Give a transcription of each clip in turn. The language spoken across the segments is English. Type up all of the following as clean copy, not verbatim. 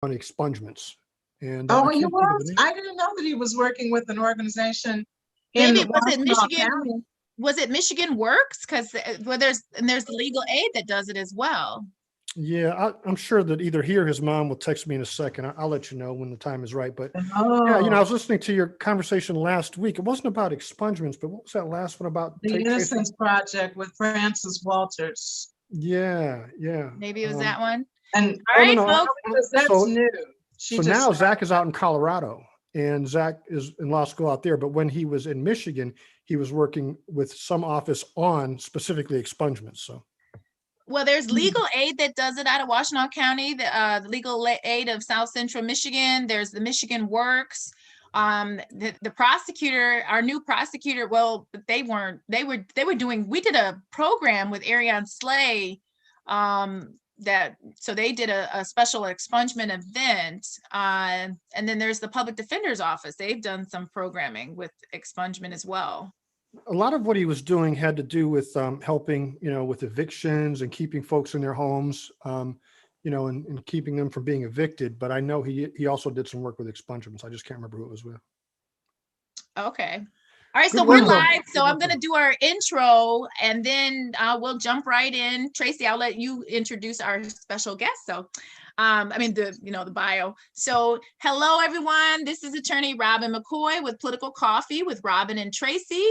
on expungements. And Oh, I he can't think of the was? name. I didn't know that he was working with an organization in Maybe was it Washtenaw Michigan? County. Was it Michigan Works? Because there's the legal aid that does it as well. Yeah, I'm sure that either he or his mom will text me in a second. I'll let you know when the time is right. But yeah, I Oh, was listening to your conversation last week. It wasn't about expungements, but what was that last one about? the Tracey? Innocence Project with Francis Walters. Yeah. Maybe it was that one. And All right, no, folks. because that's So- new. So now Zach is out in Colorado, and Zach is in law school out there. But when he was in Michigan, he was working with some office on specifically expungements. So Well, there's legal aid that does it out of Washtenaw County, the legal aid of South Central Michigan. There's the Michigan Works. The prosecutor, our new prosecutor, well, they were doing, we did a program with Ariane Slay, so they did a special expungement event. And then there's the public defender's office. They've done some programming with expungement as well. a lot of what he was doing had to do with helping, with evictions and keeping folks in their homes, and keeping them from being evicted. But I know he also did some work with expungements. I just can't remember who it was with. Okay. All right, so Good we're work. live. So Good I'm work. going to do our intro and then we'll jump right in. Tracey, I'll let you introduce our special guest. So, the bio. So hello, everyone. This is attorney Robyn McCoy with Politico Coffee with Robyn and Tracey.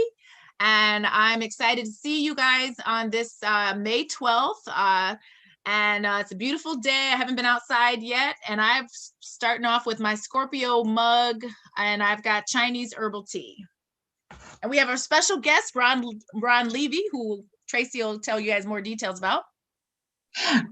And I'm excited to see you guys on this May 12th. It's a beautiful day. I haven't been outside yet. And I'm starting off with my Scorpio mug, and I've got Chinese herbal tea. And we have our special guest, Ron Levy, who Tracey will tell you guys more details about.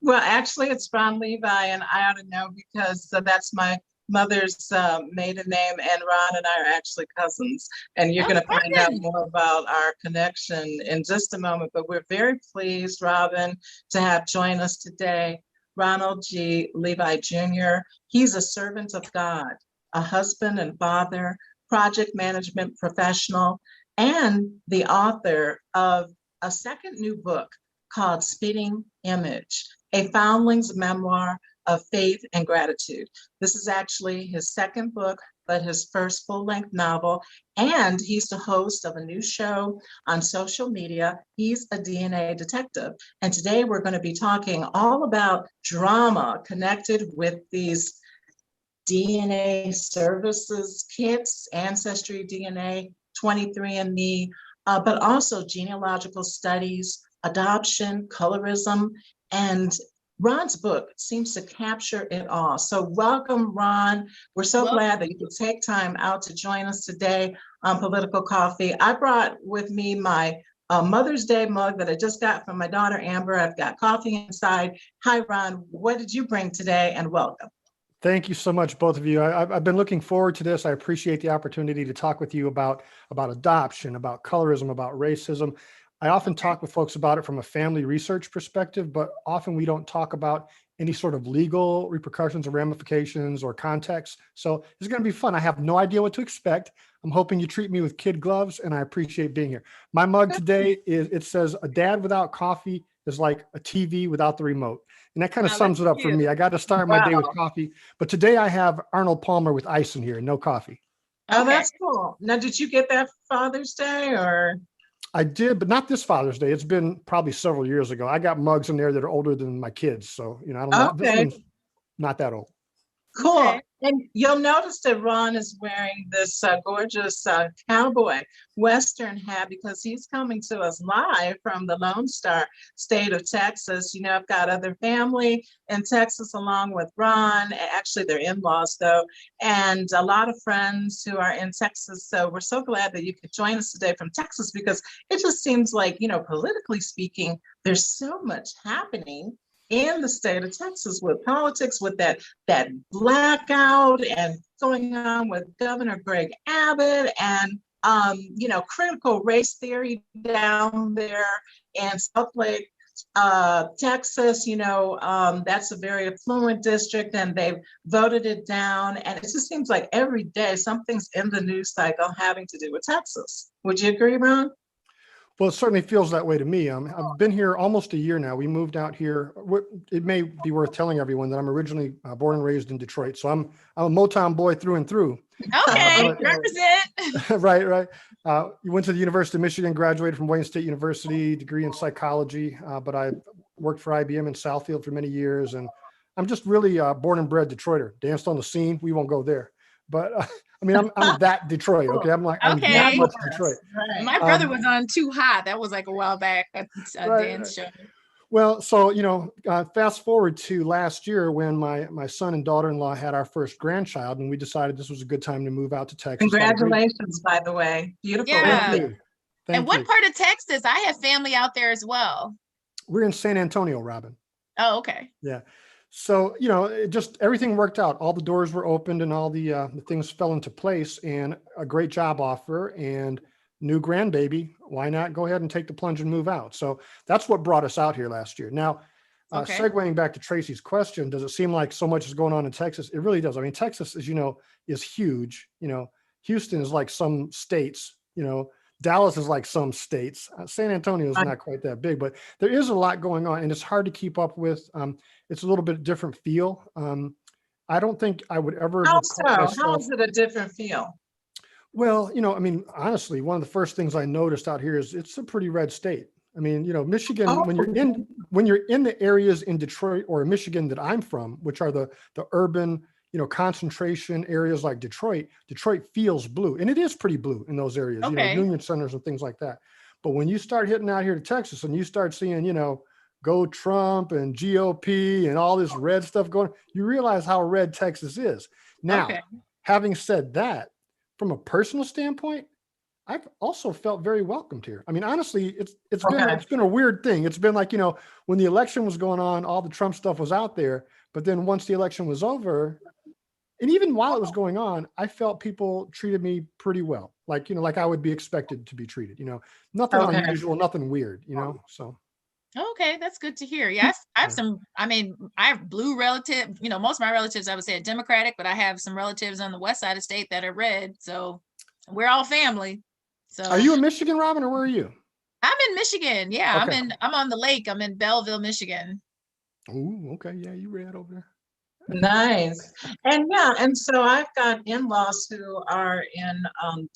Well, actually, it's Ron Levi, and I ought to know because that's my mother's maiden name, and Ron and I are actually cousins. And you're going to find out more about our connection in just a moment. But we're very pleased, Robyn, to have join us today Ronald G Levi Jr. He's a servant of God, a husband and father, project management professional, and the author of a second new book called Spitting Image, a Foundling's Memoir of Faith and Gratitude. This is actually his second book, but his first full-length novel, and he's the host of a new show on social media. He's a DNA detective, and today we're going to be talking all about drama connected with these DNA services kits, Ancestry DNA, 23andMe, but also genealogical studies, adoption, colorism, and Ron's book seems to capture it all. So welcome, Ron. We're so glad that you could take time out to join us today on Politico Coffee. I brought with me my Mother's Day mug that I just got from my daughter, Amber. I've got coffee inside. Hi, Ron. What did you bring today? And welcome. Thank you so much, both of you. I've been looking forward to this. I appreciate the opportunity to talk with you about adoption, about colorism, about racism. I often talk with folks about it from a family research perspective, but often we don't talk about any sort of legal repercussions or ramifications or context. So it's going to be fun. I have no idea what to expect. I'm hoping you treat me with kid gloves, and I appreciate being here. My mug today it says, "A dad without coffee is like a TV without the remote." And that kind of sums it up for me. I got to start my day with coffee, but today I have Arnold Palmer with ice in here, no coffee. Oh, that's cool. Now, did you get that Father's Day or? I did, but not this Father's Day. It's been probably several years ago. I got mugs in there that are older than my kids. So, I don't know. This one's not that old. Cool. Okay. And you'll notice that Ron is wearing this gorgeous cowboy Western hat because he's coming to us live from the Lone Star state of Texas. I've got other family in Texas along with Ron. Actually, they're in-laws though, and a lot of friends who are in Texas. So we're so glad that you could join us today from Texas because it just seems like, politically speaking, there's so much happening in the state of Texas with politics, with that blackout and going on with Governor Greg Abbott and, critical race theory down there in South Lake, Texas. That's a very affluent district and they've voted it down. And it just seems like every day something's in the news cycle having to do with Texas. Would you agree, Ron? Well, it certainly feels that way to me. I've been here almost a year now. We moved out here. It may be worth telling everyone that I'm originally born and raised in Detroit. So I'm a Motown boy through and through. Okay, but- represent. Right. You went to the University of Michigan, graduated from Wayne State University, degree in psychology. But I worked for IBM in Southfield for many years. And I'm just really born and bred Detroiter. Danced on the scene. We won't go there. But I mean, I'm that Detroit. Okay. I'm Okay. that much Detroit. Right. My brother was on Too Hot. That was like a while back, a dance show. Well, so, fast forward to last year when my son and daughter-in-law had our first grandchild, and we decided this was a good time to move out to Texas. Congratulations, by the way. Beautiful. Yeah. Thank you. And what part of Texas? I have family out there as well. We're in San Antonio, Robyn. Oh, okay. Yeah. So, it just everything worked out. All the doors were opened and all the things fell into place, and a great job offer and new grandbaby. Why not go ahead and take the plunge and move out? So that's what brought us out here last year. Now, segueing back to Tracey's question, does it seem like so much is going on in Texas? It really does. I mean, Texas, as you know, is huge. Houston is like some states, Dallas is like some states. San Antonio is not quite that big, but there is a lot going on and it's hard to keep up with. It's a little bit different feel. I don't think I would ever. How so? How is it a different feel? Well, I mean, honestly, one of the first things I noticed out here is it's a pretty red state. I mean, Michigan, when you're in the areas in Detroit or Michigan that I'm from, which are the urban, concentration areas like Detroit feels blue, and it is pretty blue in those areas, union centers and things like that. But when you start hitting out here to Texas and you start seeing, go Trump and GOP and all this red stuff going, you realize how red Texas is. Now, having said that, from a personal standpoint, I've also felt very welcomed here. I mean, honestly, it's been a weird thing. It's been like, when the election was going on, all the Trump stuff was out there. But then once the election was over, and even while it was going on, I felt people treated me pretty well. Like, like I would be expected to be treated, nothing unusual, nothing weird, so. Okay, that's good to hear. Yes, I have I have blue relatives. Most of my relatives, I would say, are Democratic, but I have some relatives on the west side of the state that are red. So we're all family. So are you in Michigan, Robyn, or where are you? I'm in Michigan. Yeah, okay. I'm on the lake. I'm in Belleville, Michigan. Oh, okay. Yeah, you red over there. Nice. And so I've got in-laws who are in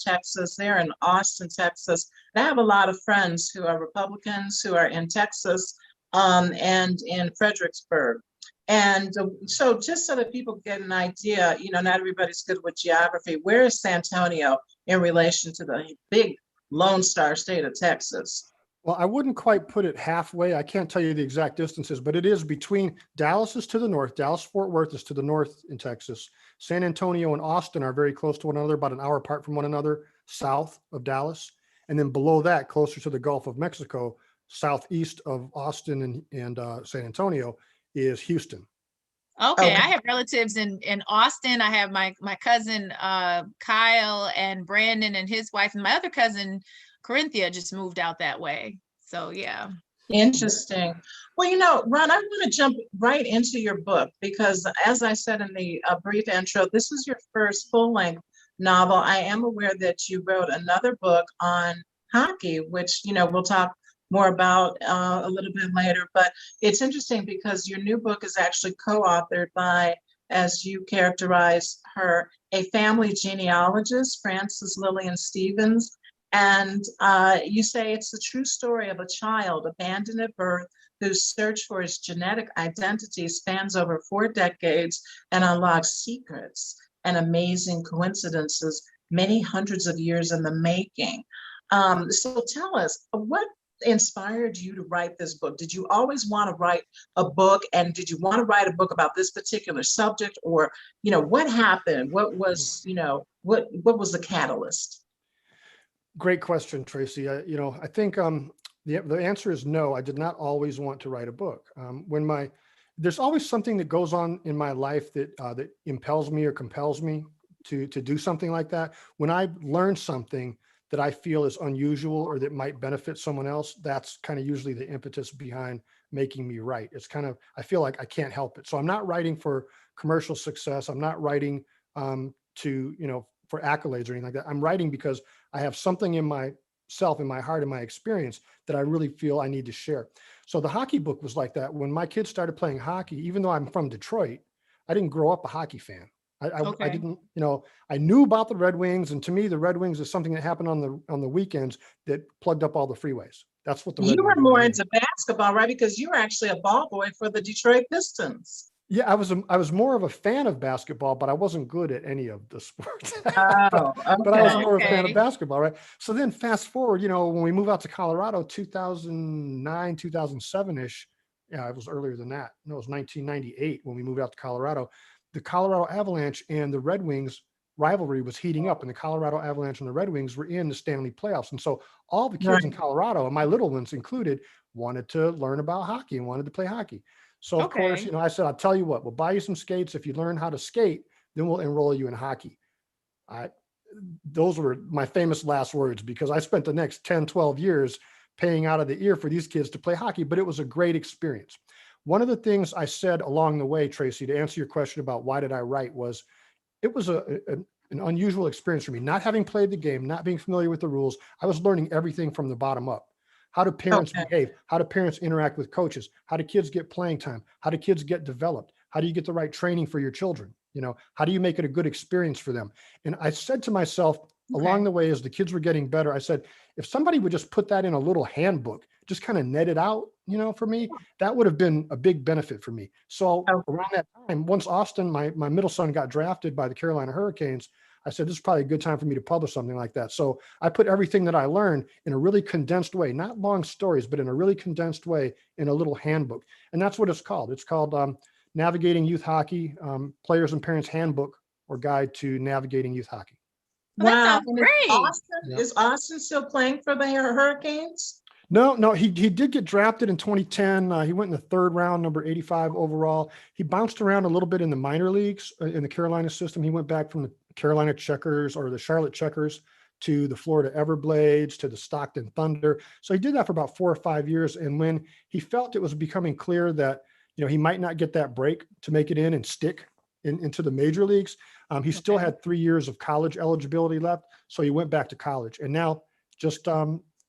Texas. They're in Austin, Texas. I have a lot of friends who are Republicans who are in Texas and in Fredericksburg. And so just so that people get an idea, not everybody's good with geography. Where is San Antonio in relation to the big Lone Star state of Texas? Well, I wouldn't quite put it halfway. I can't tell you the exact distances, but it is between Dallas is to the north. Dallas-Fort Worth is to the north in Texas. San Antonio and Austin are very close to one another, about an hour apart from one another, south of Dallas. And then below that, closer to the Gulf of Mexico, southeast of Austin and San Antonio is Houston. Okay, I have relatives in Austin. I have my cousin Kyle and Brandon and his wife, and my other cousin Corinthia just moved out that way. So yeah. Interesting. Well, Ron, I want to jump right into your book because, as I said in the brief intro, this is your first full-length novel. I am aware that you wrote another book on hockey, which we'll talk more about a little bit later. But it's interesting because your new book is actually co-authored by, as you characterize her, a family genealogist, Frances Lillian Stevens. And you say it's the true story of a child abandoned at birth whose search for his genetic identity spans over 4 decades and unlocks secrets and amazing coincidences many hundreds of years in the making. So tell us, what inspired you to write this book? Did you always want to write a book, and did you want to write a book about this particular subject, or what happened? What was what was the catalyst? Great question, Tracey. I think the answer is no. I did not always want to write a book. There's always something that goes on in my life that impels me or compels me to do something like that. When I learn something that I feel is unusual or that might benefit someone else, that's kind of usually the impetus behind making me write. It's kind of, I feel like I can't help it. So I'm not writing for commercial success. I'm not writing for accolades or anything like that. I'm writing because I have something in my self, in my heart, in my experience that I really feel I need to share. So the hockey book was like that. When my kids started playing hockey, even though I'm from Detroit, I didn't grow up a hockey fan. I Okay. didn't, I knew about the Red Wings, and to me, the Red Wings is something that happened on the weekends that plugged up all the freeways. That's what the Red You were Wings more were. into basketball, right? Because you were actually a ball boy for the Detroit Pistons. Yeah, I was more of a fan of basketball, but I wasn't good at any of the sports. Oh, But I was okay. more a fan Okay. of basketball, right? So then fast forward, when we moved out to Colorado, 2009, 2007-ish. Yeah, it was earlier than that. No, it was 1998 when we moved out to Colorado. The Colorado Avalanche and the Red Wings rivalry was heating up, and the Colorado Avalanche and the Red Wings were in the Stanley playoffs. And so all the kids in Right. Colorado, and my little ones included, wanted to learn about hockey and wanted to play hockey. So of course, Okay. I said, I'll tell you what, we'll buy you some skates. If you learn how to skate, then we'll enroll you in hockey. Those were my famous last words, because I spent the next 10, 12 years paying out of the ear for these kids to play hockey, but it was a great experience. One of the things I said along the way, Tracey, to answer your question about why did I write, was it was an unusual experience for me, not having played the game, not being familiar with the rules. I was learning everything from the bottom up. How do parents Okay. behave? How do parents interact with coaches? How do kids get playing time? How do kids get developed? How do you get the right training for your children? How do you make it a good experience for them? And I said to myself along the way, as the kids were getting better, I said, if somebody would just put that in a little handbook, just kind of net it out, for me, that would have been a big benefit for me. So Okay. around that time, once Austin, my middle son, got drafted by the Carolina Hurricanes, I said, this is probably a good time for me to publish something like that. So I put everything that I learned in a really condensed way, not long stories, but in a really condensed way in a little handbook. And that's what it's called. It's called Navigating Youth Hockey, Players and Parents Handbook or Guide to Navigating Youth Hockey. Well, that Wow. sounds And great. Yeah. Is Austin still playing for the Hurricanes? No, he did get drafted in 2010. He went in the third round, number 85 overall. He bounced around a little bit in the minor leagues in the Carolina system. He went back from the Carolina Checkers or the Charlotte Checkers to the Florida Everblades to the Stockton Thunder. So he did that for about 4 or 5 years. And when he felt it was becoming clear that he might not get that break to make it in and stick into the major leagues, he still Okay. had 3 years of college eligibility left. So he went back to college. And now just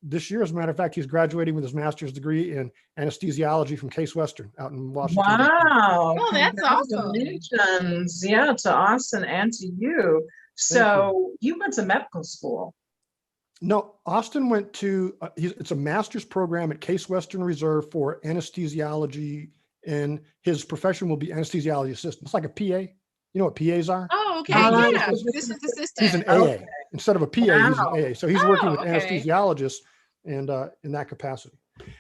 this year, as a matter of fact, he's graduating with his master's degree in anesthesiology from Case Western out in Washington. DC. Wow. Oh, that's awesome. Congratulations. Yeah, to Austin and to you. So you went to medical school. No, Austin went to, it's a master's program at Case Western Reserve for anesthesiology, and his profession will be anesthesiology assistant. It's like a PA. You know what PAs are? Oh, okay. Oh, Yeah. this This is He's assistant. an AA. Okay. Instead of a PA, he's an Wow. AA. So he's working Oh, with okay. anesthesiologists and in that capacity.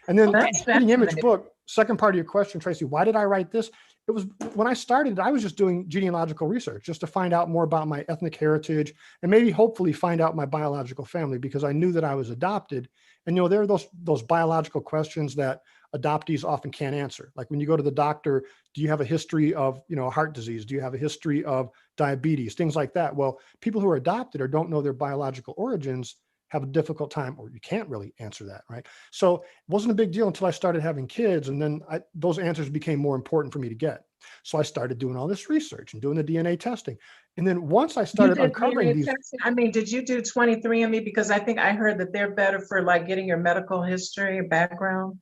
And then Okay. the Speaking Image fascinating. book, second part of your question, Tracey, why did I write this? It was when I started, I was just doing genealogical research just to find out more about my ethnic heritage and maybe hopefully find out my biological family, because I knew that I was adopted. And, there are those biological questions that adoptees often can't answer. Like when you go to the doctor, do you have a history of, heart disease? Do you have a history of diabetes? Things like that. Well, people who are adopted or don't know their biological origins have a difficult time, or you can't really answer that, right? So it wasn't a big deal until I started having kids, and then those answers became more important for me to get. So I started doing all this research and doing the DNA testing. And then once I started You did uncovering DNA these, testing? I mean, did you do 23andMe? Because I think I heard that they're better for like getting your medical history background.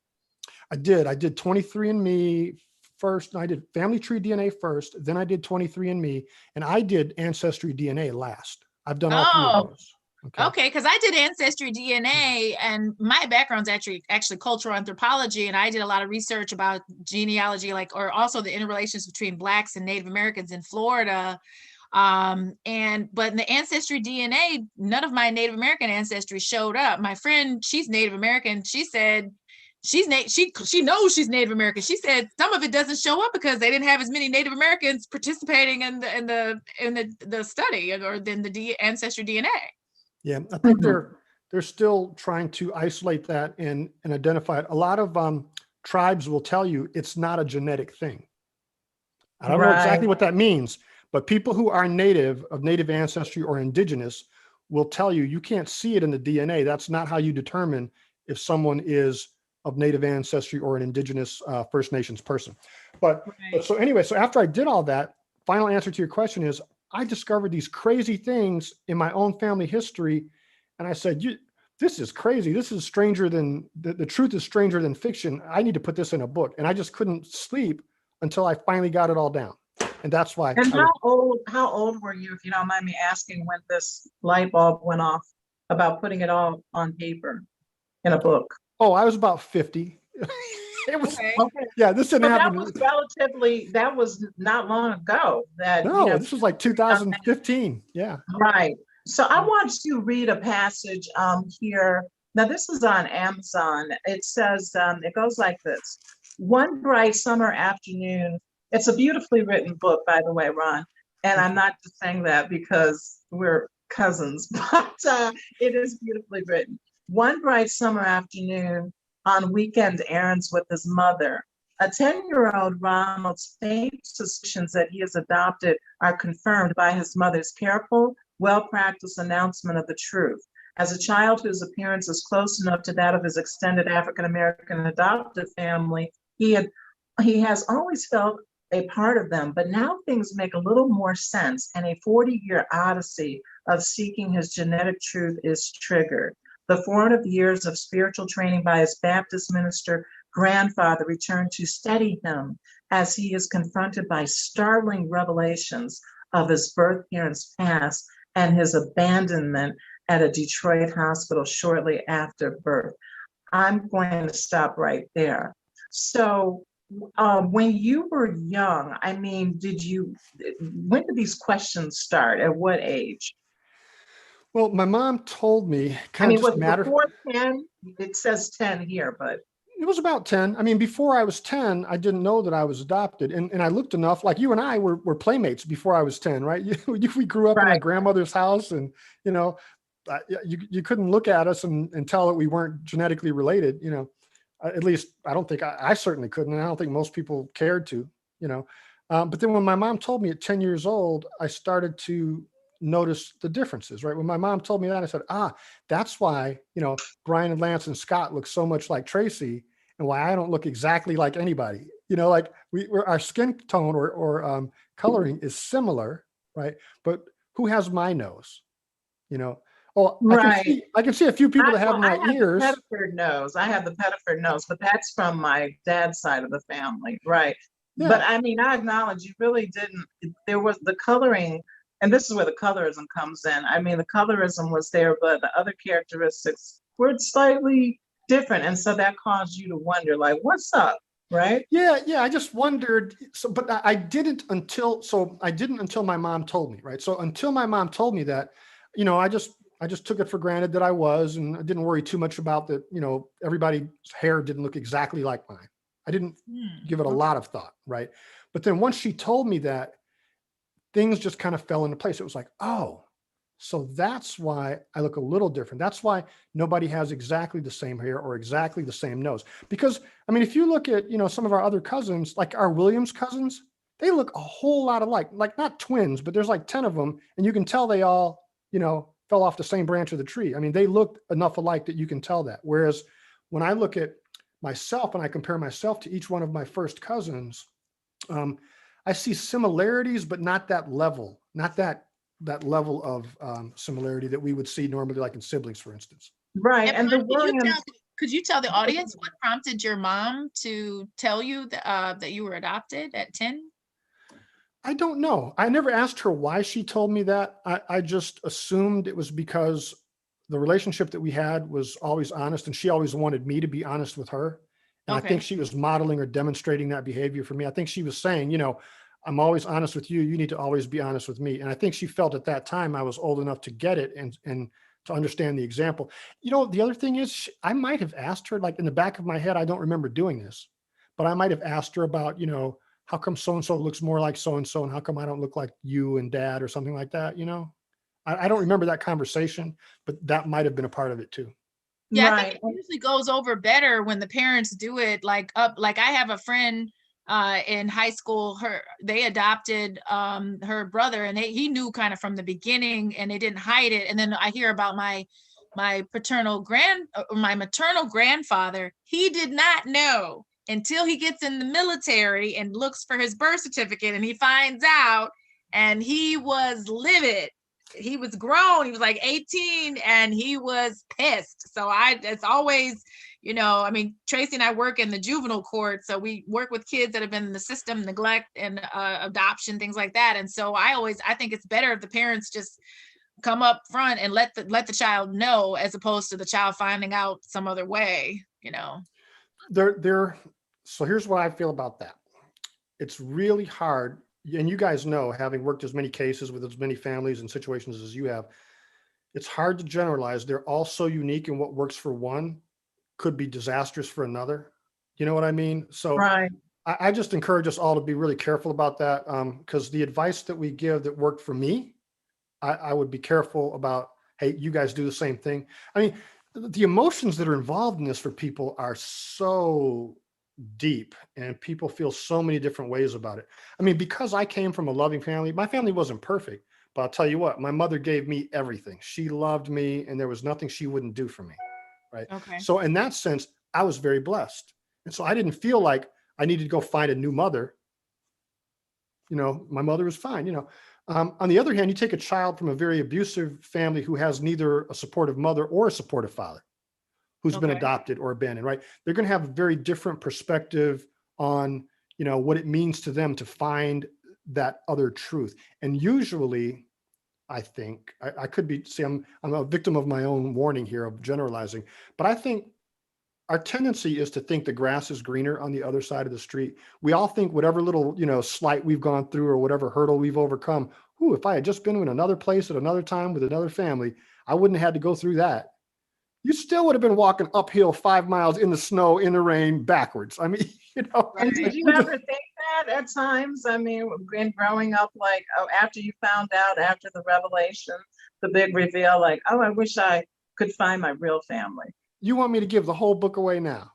I did 23andMe first, and I did family tree DNA first, then I did 23andMe, and I did ancestry DNA last. I've done all three Oh. of those. Okay, because I did ancestry DNA, and my background's actually cultural anthropology, and I did a lot of research about genealogy, or also the interrelations between Blacks and Native Americans in Florida. But in the ancestry DNA, none of my Native American ancestry showed up. My friend, she's Native American. She said she knows she's Native American. She said some of it doesn't show up because they didn't have as many Native Americans participating in the study or in the ancestry DNA. Yeah, I think they're still trying to isolate that and identify it. A lot of tribes will tell you it's not a genetic thing. I don't know exactly what that means, but people who are native, of native ancestry or indigenous, will tell you you can't see it in the DNA. That's not how you determine if someone is of native ancestry or an indigenous First Nations person. But so anyway, so after I did all that, final answer to your question is, I discovered these crazy things in my own family history. And I said, this is crazy. This is stranger than the truth is stranger than fiction. I need to put this in a book. And I just couldn't sleep until I finally got it all down. And that's why. And how old were you, if you don't mind me asking, when this light bulb went off about putting it all on paper in a book? Oh, I was about 50. It was, Okay. yeah, this didn't happen. That was not long ago. No, this was like 2015. Yeah. Right. So I want to read a passage here. Now, this is on Amazon. It says, it goes like this. One bright summer afternoon, it's a beautifully written book, by the way, Ron. And I'm not just saying that because we're cousins, but it is beautifully written. One bright summer afternoon, on weekend errands with his mother, a 10-year-old Ronald's faint suspicions that he is adopted are confirmed by his mother's careful, well-practiced announcement of the truth. As a child whose appearance is close enough to that of his extended African-American adoptive family, he has always felt a part of them, but now things make a little more sense, and a 40-year odyssey of seeking his genetic truth is triggered. The formative years of spiritual training by his Baptist minister grandfather return to steady him as he is confronted by startling revelations of his birth parents' past and his abandonment at a Detroit hospital shortly after birth. I'm going to stop right there. So when you were young, I mean, when did these questions start? At what age? Well, my mom told me was it before 10? It says 10 here, but it was about 10. I mean, before I was 10, I didn't know that I was adopted. And I looked enough, like you and I were playmates before I was 10, right? We grew up in my grandmother's house, and, you couldn't look at us and tell that we weren't genetically related, at least I don't think I certainly couldn't. And I don't think most people cared to, but then when my mom told me at 10 years old, I started to notice the differences, right? When my mom told me that, I said, that's why, Brian and Lance and Scott look so much like Tracey, and why I don't look exactly like anybody, like our skin tone or coloring is similar, right? But who has my nose, Right. I can see a few people that have my ears. I have the Pettiford nose, but that's from my dad's side of the family, right? Yeah. But I mean, I acknowledge you really didn't. There was the coloring, and this is where the colorism comes in. I mean, the colorism was there, but the other characteristics were slightly different, and so that caused you to wonder, like, what's up, right? Yeah. I just wondered. So, but I didn't until my mom told me, right? So until my mom told me that, I just took it for granted that I was, and I didn't worry too much about that. Everybody's hair didn't look exactly like mine. I didn't give it a lot of thought, right? But then once she told me that, things just kind of fell into place. It was like, oh, so that's why I look a little different. That's why nobody has exactly the same hair or exactly the same nose. Because, I mean, if you look at, some of our other cousins, like our Williams cousins, they look a whole lot alike, like not twins, but there's like 10 of them. And you can tell they all, fell off the same branch of the tree. I mean, they look enough alike that you can tell that. Whereas when I look at myself and I compare myself to each one of my first cousins, I see similarities, but not that level, not that level of similarity that we would see normally, like in siblings, for instance. Right. And could you tell the audience what prompted your mom to tell you that you were adopted at 10? I don't know. I never asked her why she told me that. I just assumed it was because the relationship that we had was always honest, and she always wanted me to be honest with her. And I think she was modeling or demonstrating that behavior for me. I think she was saying, I'm always honest with you. You need to always be honest with me. And I think she felt at that time I was old enough to get it and to understand the example. The other thing is, I might have asked her, like in the back of my head, I don't remember doing this, but I might have asked her about, how come so-and-so looks more like so-and-so, and how come I don't look like you and dad or something like that, I don't remember that conversation, but that might have been a part of it too. Yeah, I think it usually goes over better when the parents do it like I have a friend in high school, they adopted her brother, and he knew kind of from the beginning, and they didn't hide it. And then I hear about my maternal grandfather. He did not know until he gets in the military and looks for his birth certificate, and he finds out, and he was livid. he was grown. He was like 18 and he was pissed. So it's always, you know, I mean, Tracey and I work in the juvenile court. So we work with kids that have been in the system, neglect and adoption, things like that. And so I think it's better if the parents just come up front and let the child know, as opposed to the child finding out some other way, you know. So here's what I feel about that. It's really hard. And you guys know, having worked as many cases with as many families and situations as you have, it's hard to generalize. They're all so unique, and what works for one could be disastrous for another. You know what I mean? So Right. I just encourage us all to be really careful about that, because the advice that we give that worked for me, I would be careful about, hey, you guys do the same thing. I mean, the emotions that are involved in this for people are so deep, and people feel so many different ways about it. I mean, because I came from a loving family, my family wasn't perfect, but I'll tell you what, my mother gave me everything. She loved me, and there was nothing she wouldn't do for me. Right. Okay. So in that sense, I was very blessed. And so I didn't feel like I needed to go find a new mother. You know, my mother was fine, you know. On the other hand, you take a child from a very abusive family who has neither a supportive mother or a supportive father, who's been adopted or abandoned, right? They're going to have a very different perspective on, you know, what it means to them to find that other truth. And usually, I think, I could be, see, I'm a victim of my own warning here of generalizing, but I think our tendency is to think the grass is greener on the other side of the street. We all think whatever little, you know, slight we've gone through or whatever hurdle we've overcome, ooh, if I had just been in another place at another time with another family, I wouldn't have had to go through that. You still would have been walking uphill 5 miles in the snow, in the rain, backwards. I mean, you know. And did you ever think that at times? I mean, in growing up, like, oh, after you found out, after the revelation, the big reveal, like, oh, I wish I could find my real family. You want me to give the whole book away now?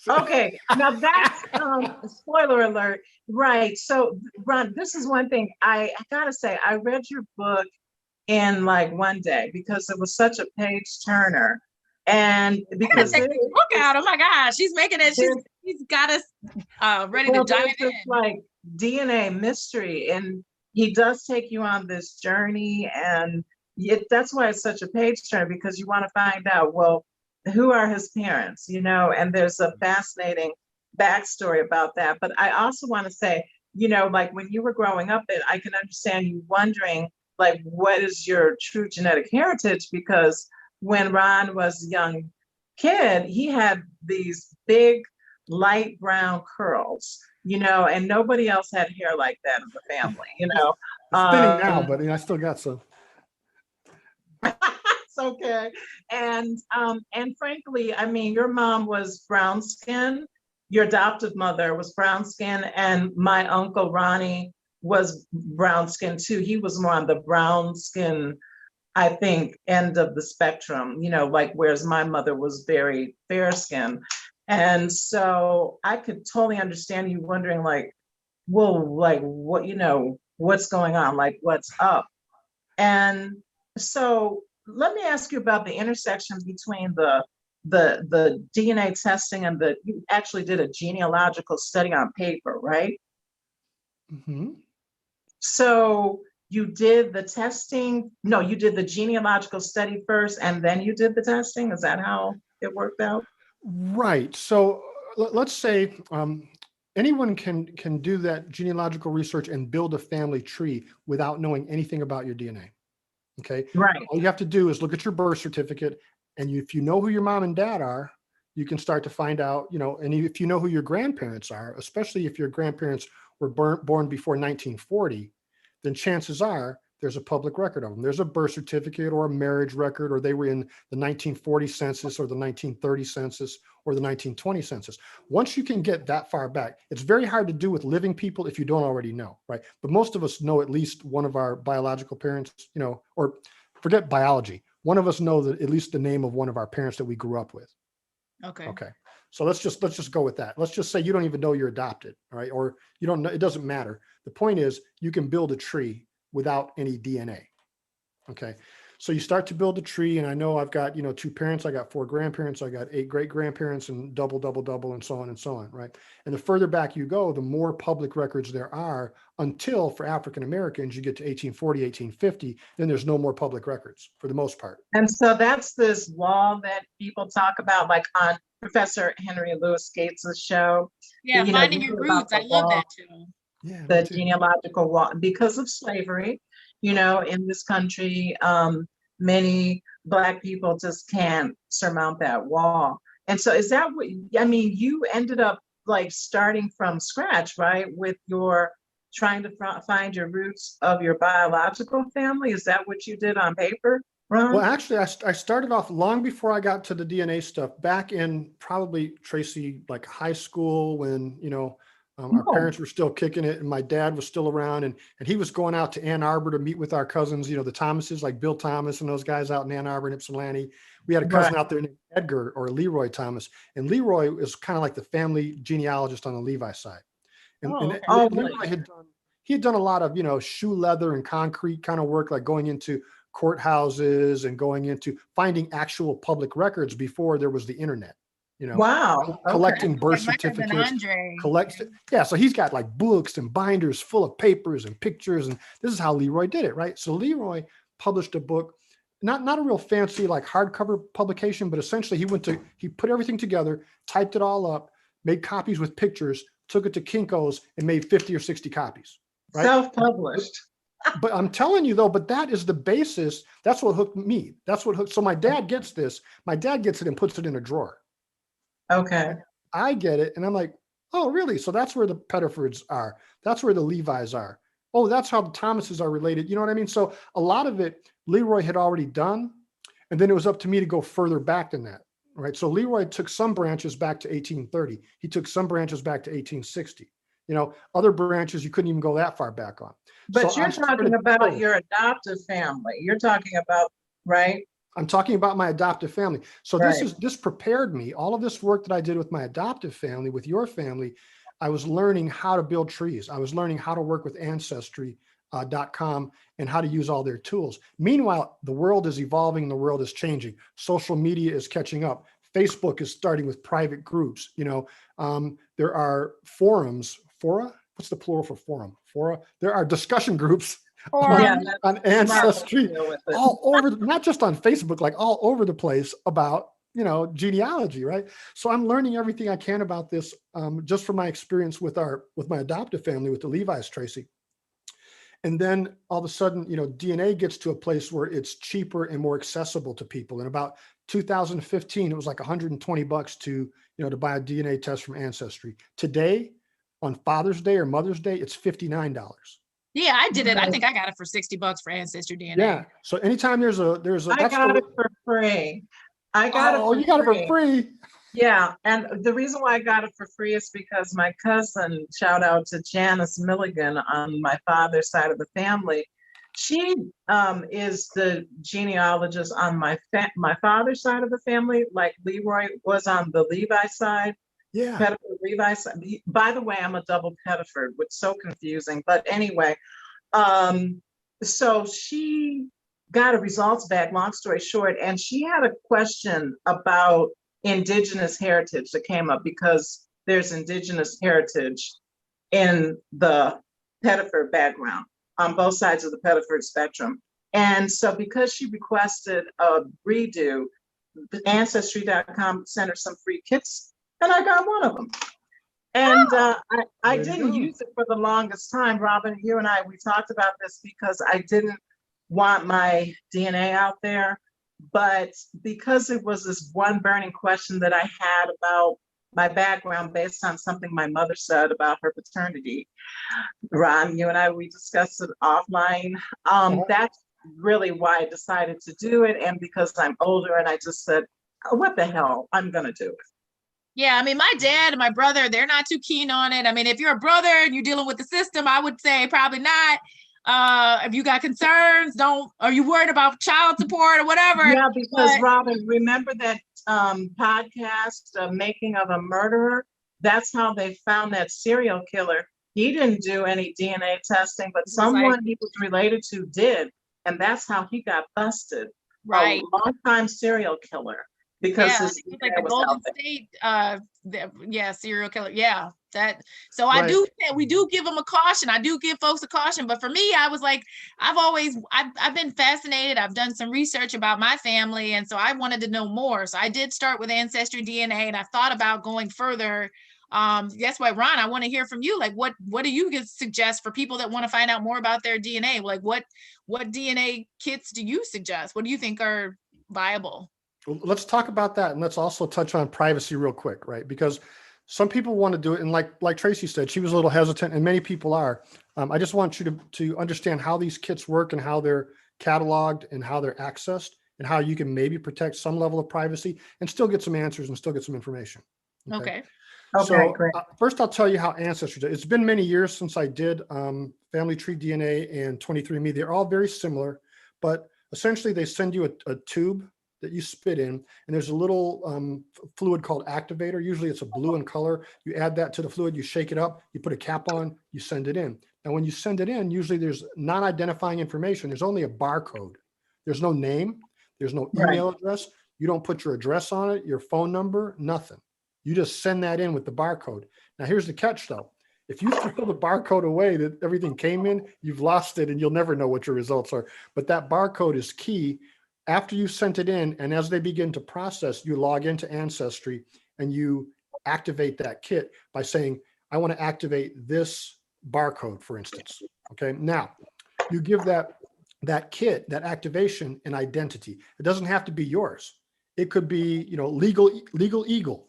Okay, now that's spoiler alert, right? So, Ron, this is one thing I gotta say. I read your book in like one day because it was such a page turner, and because take the book out. Oh my gosh, she's making it. She's got us ready to dive in. Like DNA mystery, and he does take you on this journey, and that's why it's such a page turner, because you want to find out, well, who are his parents, you know, and there's a fascinating backstory about that. But I also want to say, you know, like when you were growing up, that I can understand you wondering, like, what is your true genetic heritage? Because when Ron was a young kid, he had these big light brown curls, you know, and nobody else had hair like that in the family, you know. It's thinning now, but I still got some. It's okay. And frankly, I mean, your mom was brown skin, your adoptive mother was brown skin, and my uncle Ronnie was brown skin too. He was more on the brown skin, I think, end of the spectrum, you know, like, whereas my mother was very fair skin. And so I could totally understand you wondering, like, well, like, what, you know, what's going on, like, what's up? And so let me ask you about the intersection between the DNA testing and you actually did a genealogical study on paper, right? Mm-hmm. So you did the testing, no, you did the genealogical study first and then you did the testing. Is that how it worked out? Right. So let's say anyone can do that genealogical research and build a family tree without knowing anything about your DNA. Okay. Right. All you have to do is look at your birth certificate, and if you know who your mom and dad are, you can start to find out, you know, and if you know who your grandparents are, especially if your grandparents were born before 1940, then chances are there's a public record of them. There's a birth certificate or a marriage record, or they were in the 1940 census or the 1930 census or the 1920 census. Once you can get that far back, it's very hard to do with living people if you don't already know, right? But most of us know at least one of our biological parents, you know, or forget biology. One of us know that at least the name of one of our parents that we grew up with. Okay. Okay. So let's just go with that. Let's just say you don't even know you're adopted, all right? Or you don't know, it doesn't matter. The point is you can build a tree without any DNA. Okay. So you start to build a tree, and I know I've got, 2 parents, I got 4 grandparents, I got 8 great grandparents, and double, double, double, and so on, right? And the further back you go, the more public records there are, until for African Americans, you get to 1840, 1850, then there's no more public records for the most part. And so that's this wall that people talk about, like on Professor Henry Louis Gates's show. Yeah, You know, finding you your hear about roots. I the love wall. that too. Yeah, me The too. genealogical wall, because of slavery, in this country, many Black people just can't surmount that wall. And so is that what, you ended up like starting from scratch, right? With your trying to find your roots of your biological family. Is that what you did on paper, Ron? Well, actually, I started off long before I got to the DNA stuff, back in probably, Tracey, like high school, when, our Oh. parents were still kicking it, and my dad was still around, and he was going out to Ann Arbor to meet with our cousins, the Thomases, like Bill Thomas and those guys out in Ann Arbor and Ypsilanti. We had a cousin Right. out there named Edgar, or Leroy Thomas, and Leroy is kind of like the family genealogist on the Levi side. And Oh, Leroy really? had done a lot of, shoe leather and concrete kind of work, like going into courthouses and going into finding actual public records before there was the internet, Wow. Okay. collecting birth Like records and certificates, Andre. Yeah. So he's got like books and binders full of papers and pictures. And this is how Leroy did it, right? So Leroy published a book, not a real fancy like hardcover publication, but essentially he put everything together, typed it all up, made copies with pictures, took it to Kinko's and made 50 or 60 copies. Right? Self-published. But I'm telling you though, but that is the basis. That's what hooked me. That's what hooked. So my dad gets this. My dad gets it and puts it in a drawer. Okay. I get it. And I'm like, oh, really? So that's where the Pettifords are. That's where the Levis are. Oh, that's how the Thomases are related. You know what I mean? So a lot of it Leroy had already done. And then it was up to me to go further back than that. Right. So Leroy took some branches back to 1830. He took some branches back to 1860. Other branches you couldn't even go that far back on. But So you're I started talking about building. your adoptive family. You're talking about, right? I'm talking about my adoptive family. So Right. this prepared me. All of this work that I did with my adoptive family, with your family, I was learning how to build trees. I was learning how to work with Ancestry.com and how to use all their tools. Meanwhile, the world is evolving, the world is changing. Social media is catching up. Facebook is starting with private groups. There are forums, fora? What's the plural for forum? Fora? There are discussion groups Yeah, on that's Ancestry deal with it. all over, not just on Facebook, like all over the place about, genealogy, right? So I'm learning everything I can about this, just from my experience with my adoptive family, with the Levi's, Tracey. And then all of a sudden, DNA gets to a place where it's cheaper and more accessible to people. In about 2015, it was like $120 to buy a DNA test from Ancestry. Today, on Father's Day or Mother's Day, it's $59. Yeah, I did it. I think I got it for $60 for Ancestry DNA. Yeah. So anytime there's a I got it for free. I got it. Oh, you got it for free. Yeah, and the reason why I got it for free is because my cousin, shout out to Janice Milligan on my father's side of the family, she is the genealogist on my father's side of the family, like Leroy was on the Levi side. Yeah. Pettiford Levi side. By the way, I'm a double Pettiford, which is so confusing. But anyway, so she got her results back, long story short, and she had a question about indigenous heritage that came up because there's indigenous heritage in the Pettiford background on both sides of the Pettiford spectrum. And so because she requested a redo, Ancestry.com sent her some free kits, and I got one of them. And I didn't use it for the longest time. Robyn, you and I, we talked about this because I didn't want my DNA out there. But because it was this one burning question that I had about my background based on something my mother said about her paternity, Ron, you and I, we discussed it offline. That's really why I decided to do it. And because I'm older and I just said, oh, what the hell, I'm going to do it. Yeah, I mean, my dad and my brother, they're not too keen on it. I mean, if you're a brother and you're dealing with the system, I would say probably not. If you got concerns, are you worried about child support or whatever? Yeah, because Robyn, remember that podcast, Making of a Murderer? That's how they found that serial killer. He didn't do any DNA testing, but someone he was related to did. And that's how he got busted. Right. A longtime serial killer, because Yeah, his it's like DNA the was out Golden there. State, yeah, serial killer. Yeah, that. So Right. we do give them a caution. I do give folks a caution, but for me, I was like, I've been fascinated. I've done some research about my family, and so I wanted to know more. So I did start with ancestry DNA, and I thought about going further. That's why, Ron, I want to hear from you. Like, what do you suggest for people that want to find out more about their DNA? Like, what DNA kits do you suggest? What do you think are viable? Well, let's talk about that, and let's also touch on privacy real quick, right? Because some people want to do it, and like Tracey said, she was a little hesitant, and many people are. I just want you to understand how these kits work and how they're cataloged and how they're accessed and how you can maybe protect some level of privacy and still get some answers and still get some information. Okay. So great. first, I'll tell you how Ancestry does. It's been many years since I did Family Tree DNA and 23andMe. They're all very similar, but essentially they send you a tube that you spit in, and there's a little fluid called activator. Usually it's a blue in color. You add that to the fluid, you shake it up, you put a cap on, you send it in. Now, when you send it in, usually there's non-identifying information. There's only a barcode. There's no name. There's no email address. You don't put your address on it, your phone number, nothing. You just send that in with the barcode. Now, here's the catch, though. If you throw the barcode away that everything came in, you've lost it and you'll never know what your results are. But that barcode is key. After you sent it in, and as they begin to process, you log into Ancestry and you activate that kit by saying, I want to activate this barcode, for instance. Okay. Now, you give that kit, that activation, an identity. It doesn't have to be yours. It could be, Legal Eagle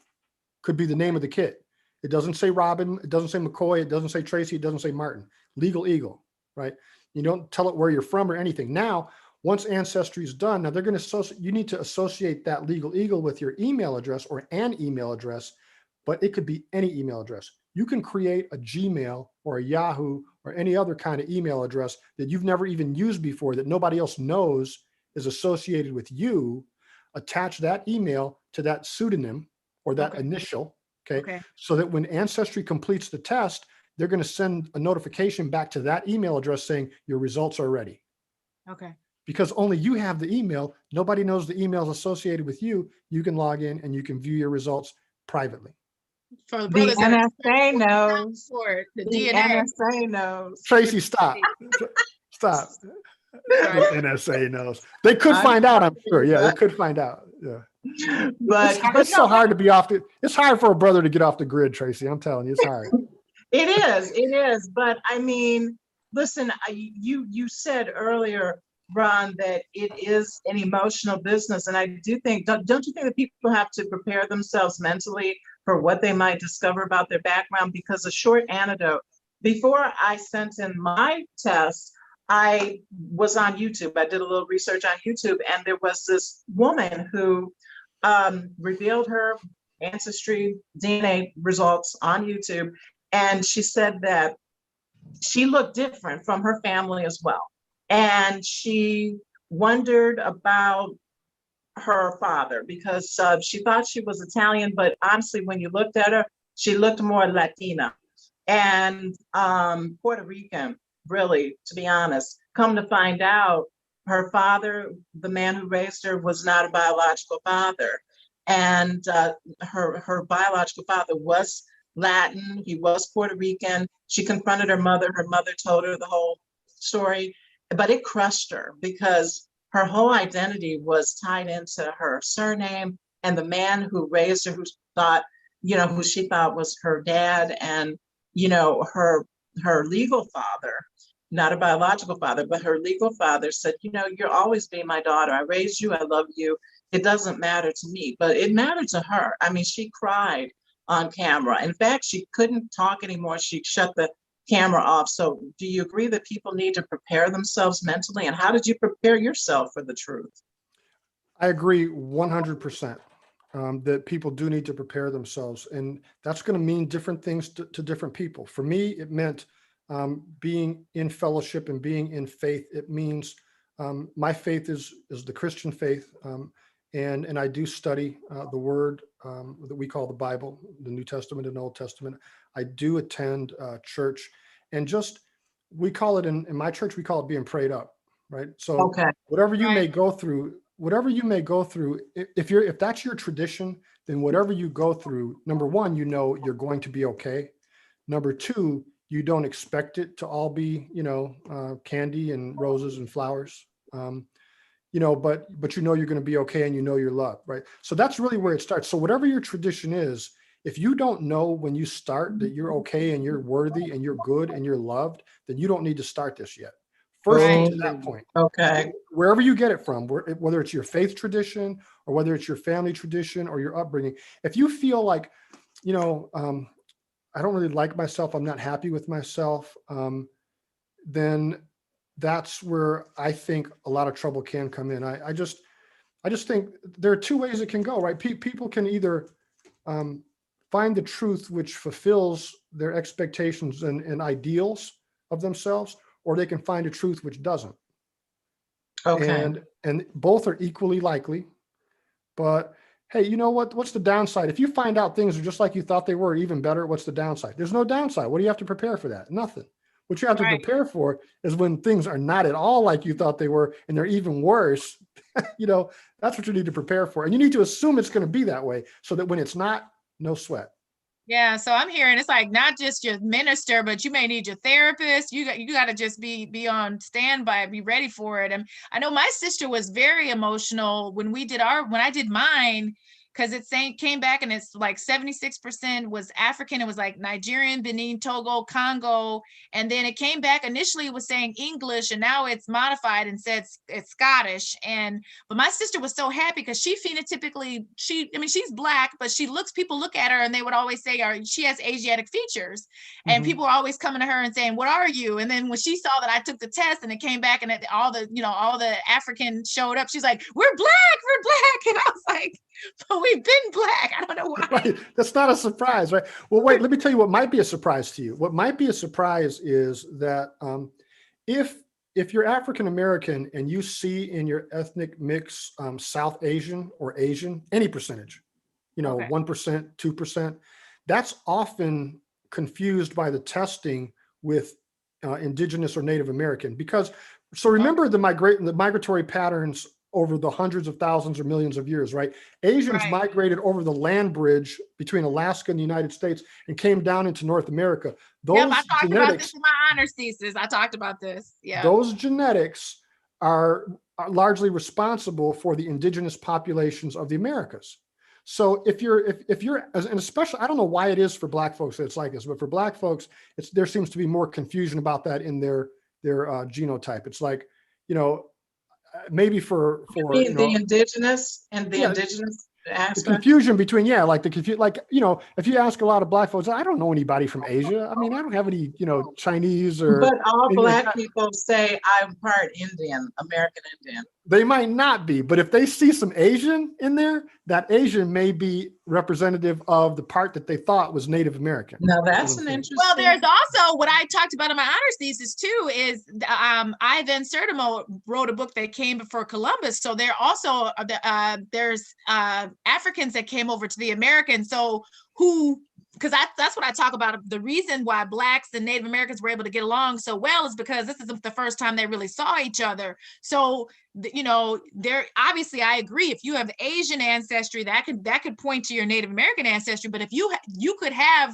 could be the name of the kit. It doesn't say Robyn. It doesn't say McCoy. It doesn't say Tracey. It doesn't say Martin. Legal Eagle, right? You don't tell it where you're from or anything. Now, once Ancestry is done, now they're going to you need to associate that Legal Eagle with your email address or an email address, but it could be any email address. You can create a Gmail or a Yahoo or any other kind of email address that you've never even used before, that nobody else knows is associated with you. Attach that email to that pseudonym or that initial, okay? So that when Ancestry completes the test, they're going to send a notification back to that email address saying your results are ready. Okay. Because only you have the email. Nobody knows the email is associated with you. You can log in and you can view your results privately. For the The brothers that NSA knows. for the The DNA. NSA knows. Tracy, stop. Stop. Sorry. The NSA knows. They could find out, I'm sure. Yeah, they could find out. Yeah. But It's so hard to be off it's hard for a brother to get off the grid, Tracy. I'm telling you, it's hard. It is. But I mean, listen, you said earlier, Ron, that it is an emotional business. And I do think, don't you think that people have to prepare themselves mentally for what they might discover about their background? Because a short anecdote, before I sent in my test, I was on YouTube. I did a little research on YouTube, and there was this woman who revealed her ancestry DNA results on YouTube. And she said that she looked different from her family as well. And she wondered about her father because she thought she was Italian, but honestly, when you looked at her, she looked more Latina and Puerto Rican, really, to be honest. Come to find out, her father, the man who raised her, was not a biological father. And her biological father was Latin, he was Puerto Rican. She confronted her mother told her the whole story, but it crushed her because her whole identity was tied into her surname and the man who raised her, who she thought was her dad, and her legal father, not a biological father, but her legal father said, you'll always be my daughter. I raised you, I love you. It doesn't matter to me, but it mattered to her. I mean, she cried on camera. In fact, she couldn't talk anymore. She shut the camera off. So do you agree that people need to prepare themselves mentally? And how did you prepare yourself for the truth? I agree 100% that people do need to prepare themselves. And that's going to mean different things to different people. For me, it meant being in fellowship and being in faith. It means my faith is the Christian faith. And I do study the word that we call the Bible, the New Testament and Old Testament. I do attend church, and we call it in my church, we call it being prayed up. right? So Okay. whatever you may Right. go through, if that's your tradition, then whatever you go through, number one, you're going to be okay. Number two, you don't expect it to all be, candy and roses and flowers. But you're going to be okay and you're loved, right? So that's really where it starts. So whatever your tradition is, if you don't know when you start that you're okay and you're worthy and you're good and you're loved, then you don't need to start this yet. First, Right. get to that point. Okay. Wherever you get it from, whether it's your faith tradition or whether it's your family tradition or your upbringing, if you feel like, I don't really like myself, I'm not happy with myself, then that's where I think a lot of trouble can come in. I just think there are two ways it can go, right? People can either find the truth which fulfills their expectations and ideals of themselves, or they can find a truth which doesn't. Okay. And both are equally likely. But hey, you know what? What's the downside? If you find out things are just like you thought they were, even better, what's the downside? There's no downside. What do you have to prepare for that? Nothing. What you have to Right. prepare for is when things are not at all like you thought they were, and they're even worse. That's what you need to prepare for. And you need to assume it's going to be that way so that when it's not, no sweat. Yeah, so I'm hearing it's like not just your minister, but you may need your therapist. You got to just be on standby, be ready for it. And I know my sister was very emotional when I did mine, because it came back and it's like 76% was African. It was like Nigerian, Benin, Togo, Congo. And then it came back, initially it was saying English, and now it's modified and said it's Scottish. But my sister was so happy because she phenotypically, she's Black, but people look at her and they would always say, she has Asiatic features. And people were always coming to her and saying, what are you? And then when she saw that I took the test and it came back and all the African showed up, she's like, we're Black. And I was like, but we've been Black. I don't know why. Right. That's not a surprise, right? Well, wait, let me tell you what might be a surprise to you. What might be a surprise is that if you're African American and you see in your ethnic mix South Asian or Asian, any percentage, Okay. 1%, 2%, that's often confused by the testing with indigenous or Native American. So remember the migratory patterns over the hundreds of thousands or millions of years, right? Asians Right. migrated over the land bridge between Alaska and the United States and came down into North America. Yep, I talked about this in my honors thesis. I talked about this. Yeah. Those genetics are largely responsible for the indigenous populations of the Americas. So if you're, and especially, I don't know why it is for Black folks that it's like this, but for Black folks, there seems to be more confusion about that in their genotype. It's like, maybe for the indigenous and the indigenous aspect. The confusion between, if you ask a lot of Black folks, I don't know anybody from Asia. I mean, I don't have any, Chinese or. But all Black people say I'm part Indian, American Indian. They might not be, but if they see some Asian in there, that Asian may be representative of the part that they thought was Native American. Now that's an interesting. Well, there's also what I talked about in my honors thesis too is Ivan Sertimo wrote a book that came before Columbus. So there also there's Africans that came over to the Americans. So because that's what I talk about. The reason why Blacks and Native Americans were able to get along so well is because this is the first time they really saw each other. So, there obviously I agree. If you have Asian ancestry, that could point to your Native American ancestry. But if you could have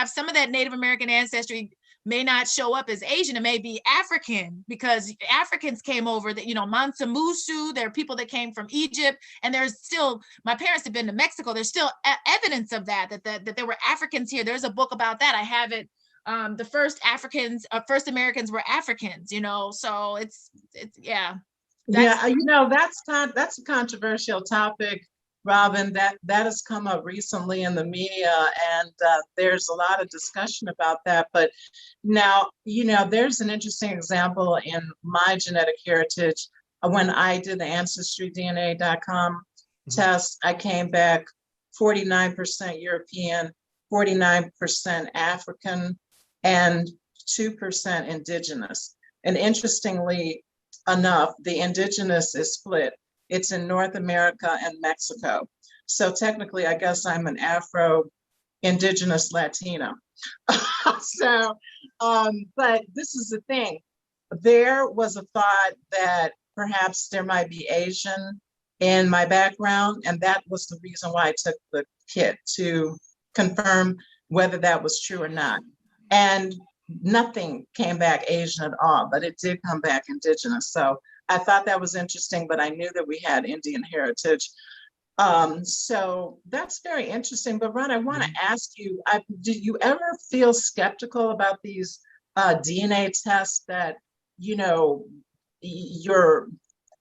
some of that Native American ancestry may not show up as Asian, it may be African, because Africans came over, that Mansa Musu, there are people that came from Egypt, and there's still, my parents have been to Mexico, there's still evidence of that there were Africans here. There's a book about that. I have it. The first Americans were Africans, so it's yeah. That's a controversial topic, Robyn, that has come up recently in the media, and there's a lot of discussion about that. But now, there's an interesting example in my genetic heritage. When I did the AncestryDNA.com test, I came back 49% European, 49% African, and 2% indigenous. And interestingly enough, the indigenous is split. It's in North America and Mexico. So technically, I guess I'm an Afro-Indigenous Latina. But this is the thing. there was a thought that perhaps there might be Asian in my background, and that was the reason why I took the kit to confirm whether that was true or not. And nothing came back Asian at all, but it did come back indigenous. So I thought that was interesting, but I knew that we had Indian heritage. So that's very interesting. But Ron, I want to ask you, did you ever feel skeptical about these DNA tests that, you know, your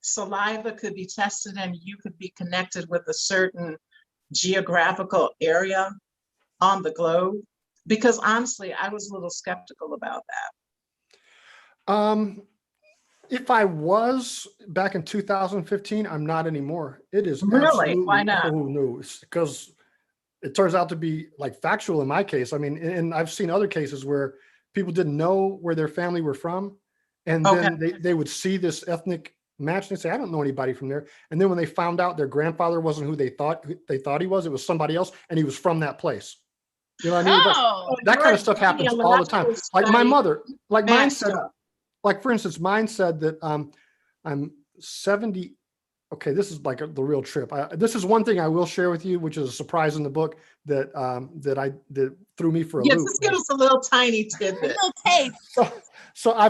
saliva could be tested and you could be connected with a certain geographical area on the globe? Because honestly, I was a little skeptical about that. If I was back in 2015, I'm not anymore. It is Really? absolutely, Why not? oh no, because it turns out to be like factual in my case. I mean, and I've seen other cases where people didn't know where their family were from. And then they would see this ethnic match and say, I don't know anybody from there. And then when they found out their grandfather wasn't who they thought he was, it was somebody else, and he was from that place. You know what I mean? Oh, That kind of stuff happens all the time. Like my mother, like mine said, like for instance, mine said that I'm 70. Okay, this is like the real trip. This is one thing I will share with you, which is a surprise in the book that that threw me for a loop. Just give us a little tiny tidbit. A little taste. So I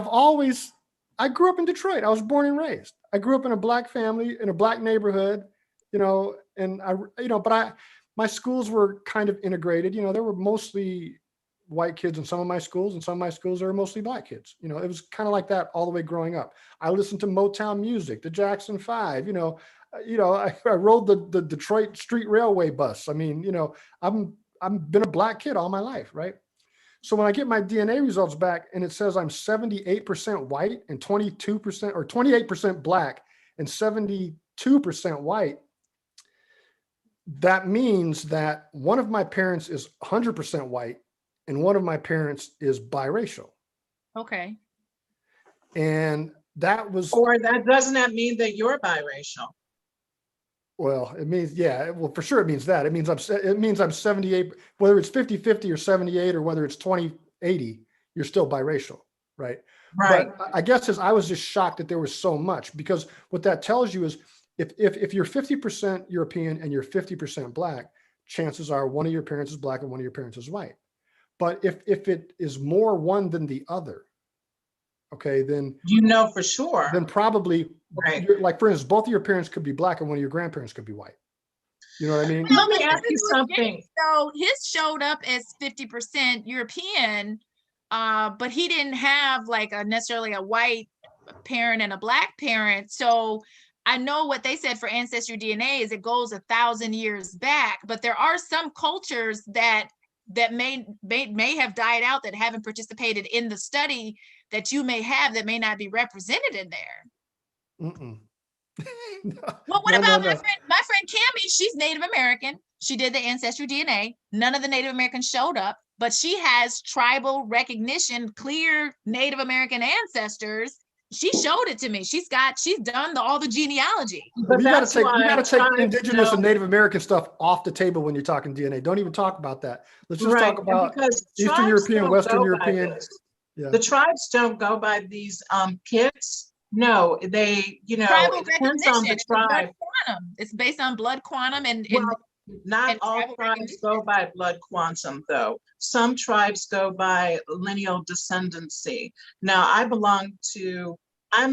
grew up in Detroit. I was born and raised. I grew up in a Black family, in a Black neighborhood, you know, and my schools were kind of integrated. You know, there were mostly white kids in some of my schools, and some of my schools there were mostly Black kids. You know, it was kind of like that all the way growing up. I listened to Motown music, the Jackson 5, you know, I rode the Detroit Street Railway bus. I mean, you know, I've been a Black kid all my life, right? So when I get my DNA results back and it says I'm 78% white and 22% or 28% Black and 72% white, that means that one of my parents is 100% white and one of my parents is biracial. Okay. And that was. Or doesn't that mean that you're biracial? Well, it means, yeah, well, for sure it means that. It means I'm 78, whether it's 50-50 or 78 or whether it's 20-80, you're still biracial, right? Right. But I guess I was just shocked that there was so much, because what that tells you is if you're 50% European and you're 50% Black, chances are one of your parents is Black and one of your parents is white. But if it is more one than the other, okay, then you know for sure. Then probably, right. Like for instance, both of your parents could be Black and one of your grandparents could be white. You know what I mean? Let me ask you something. So his showed up as 50% European, but he didn't have like necessarily a white parent and a Black parent. So I know what they said for ancestry DNA is it goes 1,000 years back, but there are some cultures that may have died out that haven't participated in the study that you may have that may not be represented in there. Well, what about my friend Cammie? She's Native American. She did the ancestry DNA. None of the Native Americans showed up, but she has tribal recognition, clear Native American ancestors. She showed it to me. She's done all the genealogy. But you got to take indigenous and Native American stuff off the table when you're talking DNA. Don't even talk about that. Let's just talk about Eastern European, Western European. Yeah. The tribes don't go by these kits. No, they, you know, it depends on the tribe. It's based on blood quantum and not all tribes go by blood quantum, though. Some tribes go by lineal descendancy. Now, I'm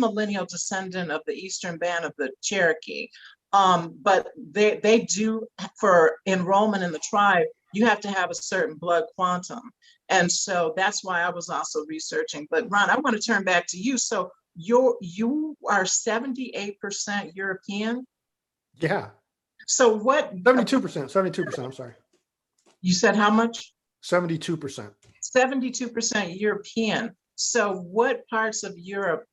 a lineal descendant of the Eastern Band of the Cherokee. But they do, for enrollment in the tribe, you have to have a certain blood quantum. And so that's why I was also researching. But Ron, I want to turn back to you. So you are 78% European? Yeah. So what? 72%, I'm sorry. You said how much? 72%. 72% European. So what parts of Europe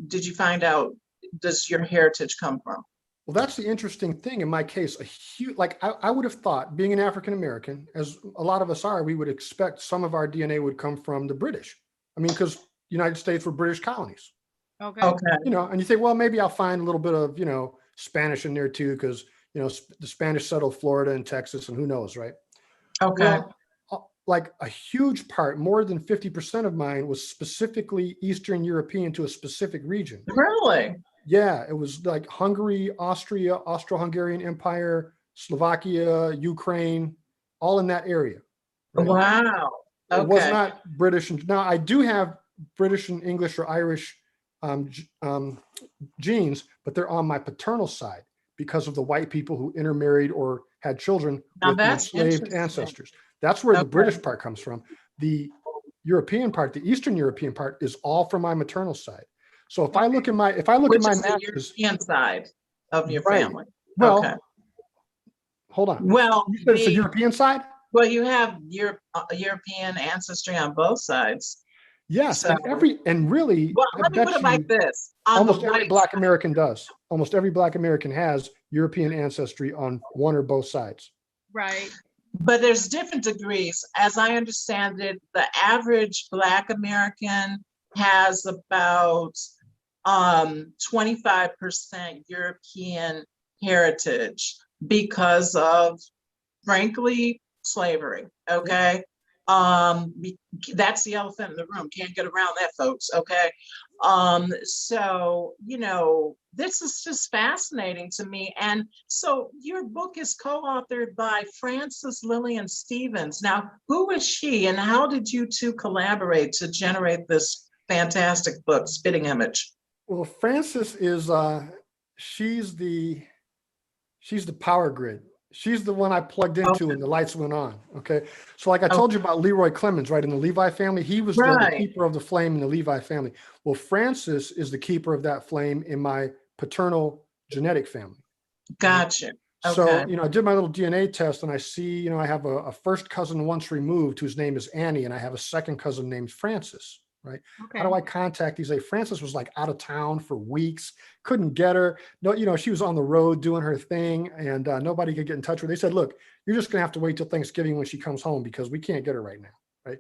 did you find out does your heritage come from? Well, that's the interesting thing in my case. I would have thought, being an African American, as a lot of us are, we would expect some of our DNA would come from the British. I mean, because United States were British colonies. Okay. You know, and you think, well, maybe I'll find a little bit of, you know, Spanish in there too, because, you know, the Spanish settled Florida and Texas and who knows, right? Okay. Well, like a huge part, more than 50% of mine was specifically Eastern European to a specific region. Really? Yeah, it was like Hungary, Austria, Austro-Hungarian Empire, Slovakia, Ukraine, all in that area. Right? Wow. It was Okay. not British. Now I do have British and English or Irish genes, but they're on my paternal side because of the white people who intermarried or had children Now with the that's enslaved interesting. ancestors. That's where the Okay. British part comes from. The European part, the Eastern European part, is all from my maternal side. So if I look at my, Which my is the matches, European side of your right. family. Well, Okay. hold on. Well, You said it's the European side? well, you have European ancestry on both sides. Yes, So, and really, well, I let me bet put it you like this. On almost the every white Black side, American does. Almost every Black American has European ancestry on one or both sides. Right. but there's different degrees. As I understand it, the average Black American has about 25% European heritage because of, frankly, slavery. Okay. That's the elephant in the room. Can't get around that, folks. Okay. So, you know, this is just fascinating to me. And so your book is co-authored by Frances Lillian Stevens. Now, who is she and how did you two collaborate to generate this fantastic book, Spitting Image? Well, Frances is, she's the power grid. She's the one I plugged into Okay. and the lights went on. Okay. So like I told you about Leroy Clemens, right? In the Levi family, he was the Right. keeper of the flame in the Levi family. Well, Frances is the keeper of that flame in my paternal genetic family. Gotcha. So, Okay. you know, I did my little DNA test and I see, you know, I have a first cousin once removed whose name is Annie, and I have a second cousin named Frances, right? How do I contact these? Frances was like out of town for weeks, couldn't get her. No, you know, she was on the road doing her thing and nobody could get in touch with her. They said, look, you're just gonna have to wait till Thanksgiving when she comes home because we can't get her right now, right?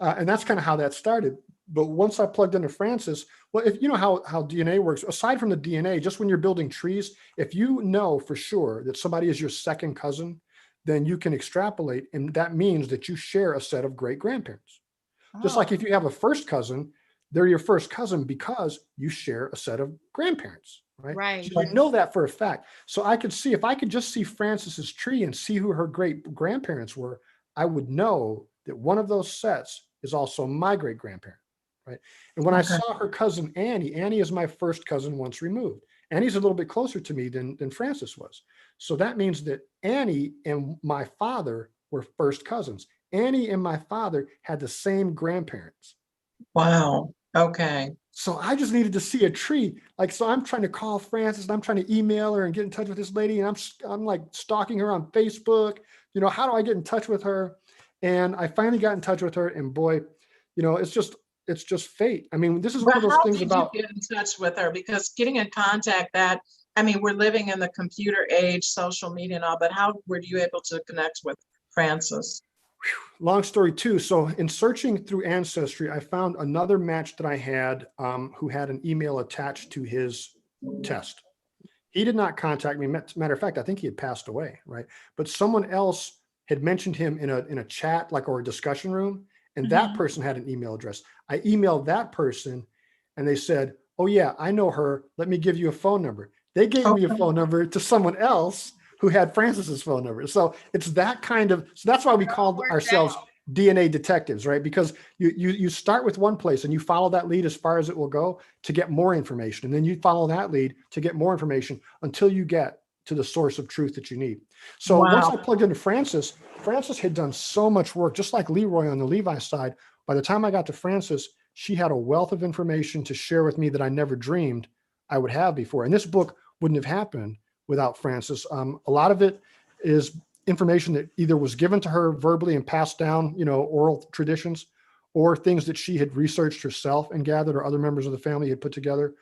And that's kind of how that started. But once I plugged into Frances, well, if you know how DNA works, aside from the DNA, just when you're building trees, if you know for sure that somebody is your second cousin, then you can extrapolate. And that means that you share a set of great grandparents. Just like if you have a first cousin, they're your first cousin because you share a set of grandparents, right? Right. So you know that for a fact. So I could see, if I could just see Frances's tree and see who her great grandparents were, I would know that one of those sets is also my great grandparent, right? And when I saw her cousin Annie, Annie is my first cousin once removed. Annie's a little bit closer to me than Frances was. So that means that Annie and my father were first cousins. Annie and my father had the same grandparents. Wow. Okay. So I just needed to see a tree. Like, so I'm trying to call Frances and I'm trying to email her and get in touch with this lady. And I'm like stalking her on Facebook. You know, how do I get in touch with her? And I finally got in touch with her, and boy, you know, it's just fate. I mean, this is one of those things about. How did you get in touch with her? Because getting in contact, that, I mean, we're living in the computer age, social media and all, but how were you able to connect with Frances? Long story too. So in searching through Ancestry, I found another match that I had who had an email attached to his test. He did not contact me. Matter of fact, I think he had passed away, right? But someone else had mentioned him in a chat, like, or a discussion room, and that person had an email address. I emailed that person and they said, oh yeah, I know her. Let me give you a phone number. They gave me a phone number to someone else who had Frances's phone number. So it's that kind of, so that's why we called ourselves DNA detectives, right? Because you start with one place and you follow that lead as far as it will go to get more information. And then you follow that lead to get more information until you get to the source of truth that you need. So once I plugged into Frances had done so much work, just like Leroy on the Levi side. By the time I got to Frances, she had a wealth of information to share with me that I never dreamed I would have before. And this book wouldn't have happened without Frances. A lot of it is information that either was given to her verbally and passed down, you know, oral traditions, or things that she had researched herself and gathered, or other members of the family had put together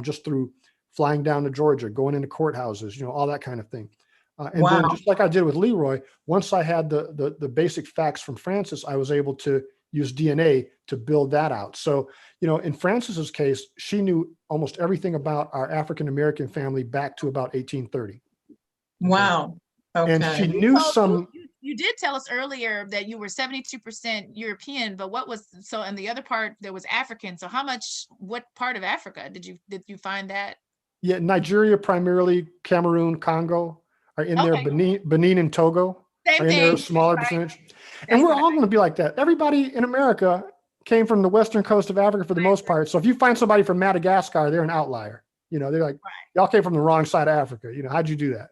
just through flying down to Georgia, going into courthouses, you know, all that kind of thing. And then just like I did with Leroy, once I had the basic facts from Frances, I was able to use DNA to build that out. So, you know, in Frances's case, she knew almost everything about our African-American family back to about 1830. Wow. Okay. And she knew some. you did tell us earlier that you were 72% European, but and the other part there was African. So what part of Africa did you find that? Yeah, Nigeria primarily, Cameroon, Congo are in there. Okay. Benin and Togo Same are in there, a thing. smaller That's right. percentage. And we're That's all going to be like that. Everybody in America came from the western coast of Africa for the most part. So if you find somebody from Madagascar, they're an outlier. You know, they're like, y'all came from the wrong side of Africa. You know, how'd you do that?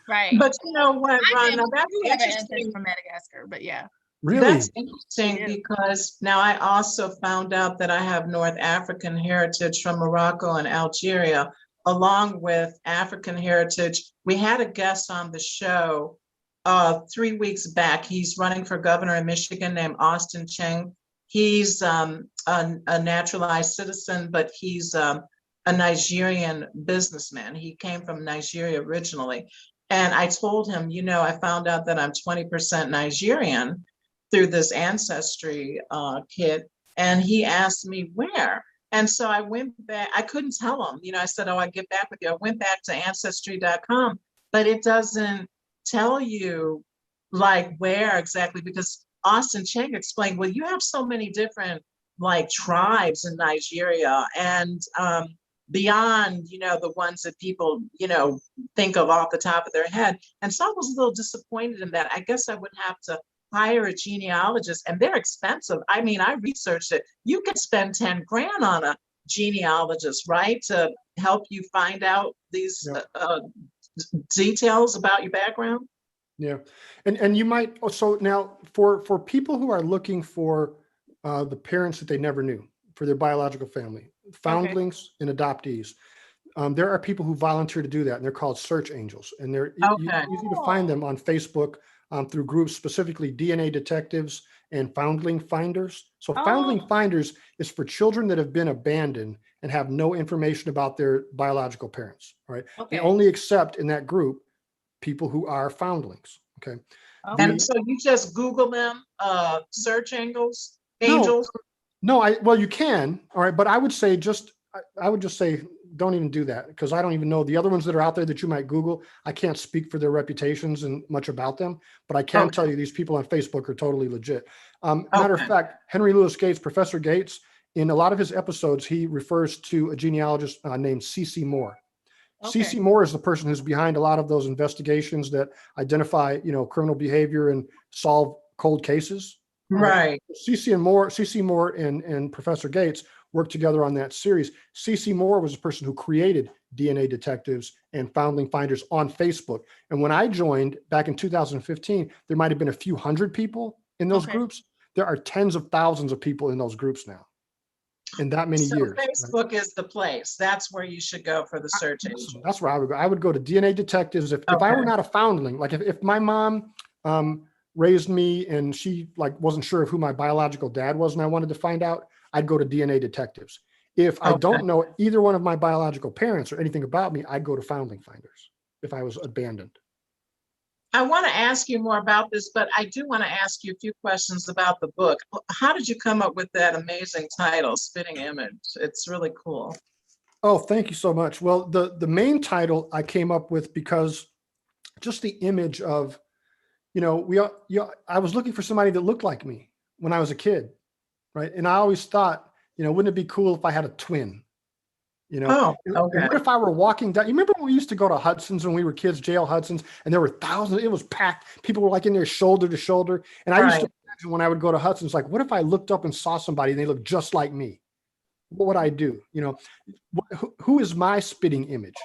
Right. But you know what, Ron, now that's We have an interesting. ancestor from Madagascar, but yeah. Really? That's interesting because now I also found out that I have North African heritage from Morocco and Algeria, along with African heritage. We had a guest on the show 3 weeks back. He's running for governor in Michigan named Austin Cheng. He's a naturalized citizen, but he's a Nigerian businessman. He came from Nigeria originally. And I told him, you know, I found out that I'm 20% Nigerian through this ancestry kit. And he asked me where. And so I went back, I couldn't tell him, you know, I said, oh, I'll get back with you. I went back to ancestry.com, but it doesn't tell you like where exactly, because Austin Cheng explained, well, you have so many different like tribes in Nigeria and beyond, you know, the ones that people, you know, think of off the top of their head. And so I was a little disappointed in that. I guess I would have to hire a genealogist, and they're expensive. I mean, I researched it. You could spend 10 grand on a genealogist, right? To help you find out these details about your background. Yeah. And you might, so now for people who are looking for the parents that they never knew, for their biological family, foundlings and adoptees, there are people who volunteer to do that, and they're called search angels, and they're easy to find them on Facebook through groups, specifically DNA detectives and foundling finders. So foundling finders is for children that have been abandoned and have no information about their biological parents, right? They only accept in that group people who are foundlings, okay? And so you just Google them, search angels? No, well, you can, all right, but I would say I would just say, don't even do that, because I don't even know the other ones that are out there that you might Google. I can't speak for their reputations and much about them, but I can tell you these people on Facebook are totally legit. Matter of fact, Henry Louis Gates, Professor Gates, in a lot of his episodes, he refers to a genealogist named C.C. Moore. C.C. Moore is the person who's behind a lot of those investigations that identify, you know, criminal behavior and solve cold cases. Right. C.C. Moore and Professor Gates worked together on that series. C.C. Moore was the person who created DNA detectives and foundling finders on Facebook. And when I joined back in 2015, there might have been a few hundred people in those groups. There are tens of thousands of people in those groups now in that many years. Facebook is the place. That's where you should go for the search engine. That's where I would go. I would go to DNA detectives. If I were not a foundling, like if my mom raised me and she like wasn't sure of who my biological dad was and I wanted to find out, I'd go to DNA detectives. If I don't know either one of my biological parents or anything about me, I'd go to foundling finders if I was abandoned. I want to ask you more about this, but I do want to ask you a few questions about the book. How did you come up with that amazing title, Spitting Image? It's really cool. Oh, thank you so much. Well, the main title I came up with because just the image of, you know, I was looking for somebody that looked like me when I was a kid, right? And I always thought, you know, wouldn't it be cool if I had a twin? You know, what if I were walking down? You remember when we used to go to Hudson's when we were kids, J.L. Hudson's, and there were thousands, it was packed. People were like in there shoulder to shoulder. And I used to imagine when I would go to Hudson's, like, what if I looked up and saw somebody and they looked just like me? What would I do? You know, who is my spitting image?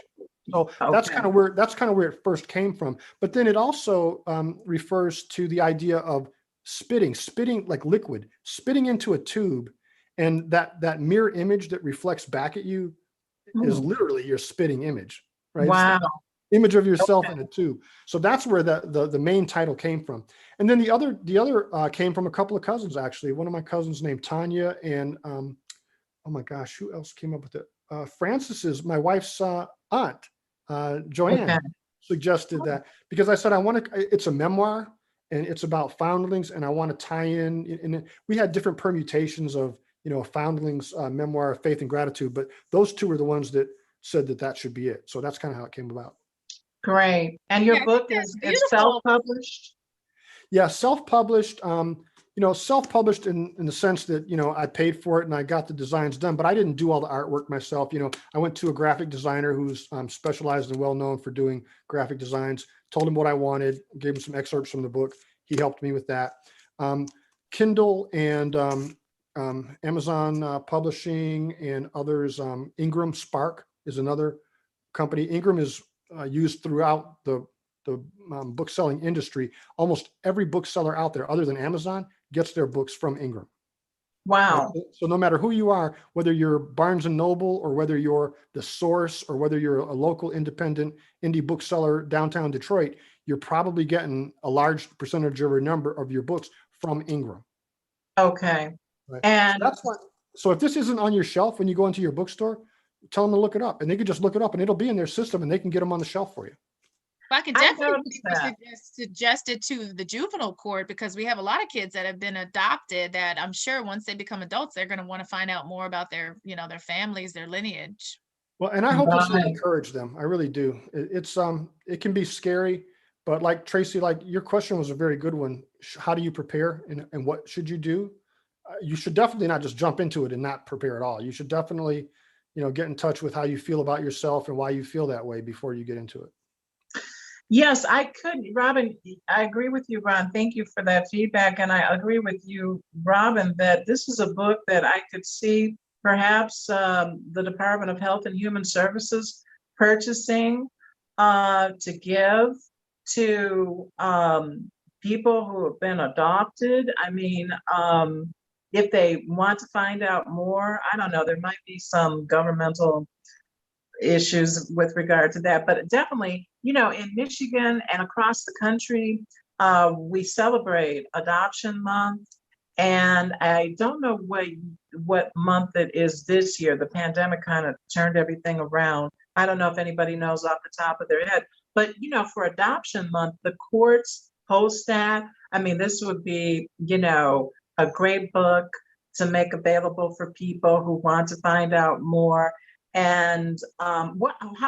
So that's kind of where it first came from. But then it also refers to the idea of spitting like liquid, spitting into a tube, and that mirror image that reflects back at you is literally your spitting image, right? Wow. It's the image of yourself in a tube. So that's where the main title came from. And then the other came from a couple of cousins, actually. One of my cousins named Tanya, and oh my gosh, who else came up with it? Francis's, my wife's aunt, Joanne, suggested that, because I said, it's a memoir and it's about foundlings, and I want to tie in, and we had different permutations of, you know, a foundling's memoir of faith and gratitude, but those two were the ones that said that should be it. So that's kind of how it came about. Great. And your book is self-published? Yeah, self-published. Self-published in the sense that, I paid for it and I got the designs done, but I didn't do all the artwork myself. I went to a graphic designer who's specialized and well-known for doing graphic designs, told him what I wanted, gave him some excerpts from the book. He helped me with that. Kindle and Amazon Publishing and others. Ingram Spark is another company. Ingram is used throughout the book selling industry. Almost every bookseller out there, other than Amazon, gets their books from Ingram. Wow. Right? So no matter who you are, whether you're Barnes and Noble or whether you're the Source or whether you're a local independent indie bookseller downtown Detroit, you're probably getting a large percentage of your books from Ingram. Okay. Right? And So that's what. So if this isn't on your shelf when you go into your bookstore, tell them to look it up, and they can just look it up, and it'll be in their system, and they can get them on the shelf for you. I could I definitely noticed that. suggest it to the juvenile court, because we have a lot of kids that have been adopted that I'm sure once they become adults, they're going to want to find out more about their families, their lineage. Well, and I hope this will Right. encourage them. I really do. It can be scary, but like Tracey, like your question was a very good one. How do you prepare, and what should you do? You should definitely not just jump into it and not prepare at all. You should definitely, get in touch with how you feel about yourself and why you feel that way before you get into it. Yes, I could, Robyn, I agree with you, Ron. Thank you for that feedback. And I agree with you, Robyn, that this is a book that I could see perhaps the Department of Health and Human Services purchasing to give to people who have been adopted. I mean, if they want to find out more, I don't know, there might be some governmental issues with regard to that, but definitely, in Michigan and across the country, we celebrate Adoption Month. And I don't know what month it is this year. The pandemic kind of turned everything around. I don't know if anybody knows off the top of their head, but for Adoption Month, the courts post that. I mean, this would be, a great book to make available for people who want to find out more. And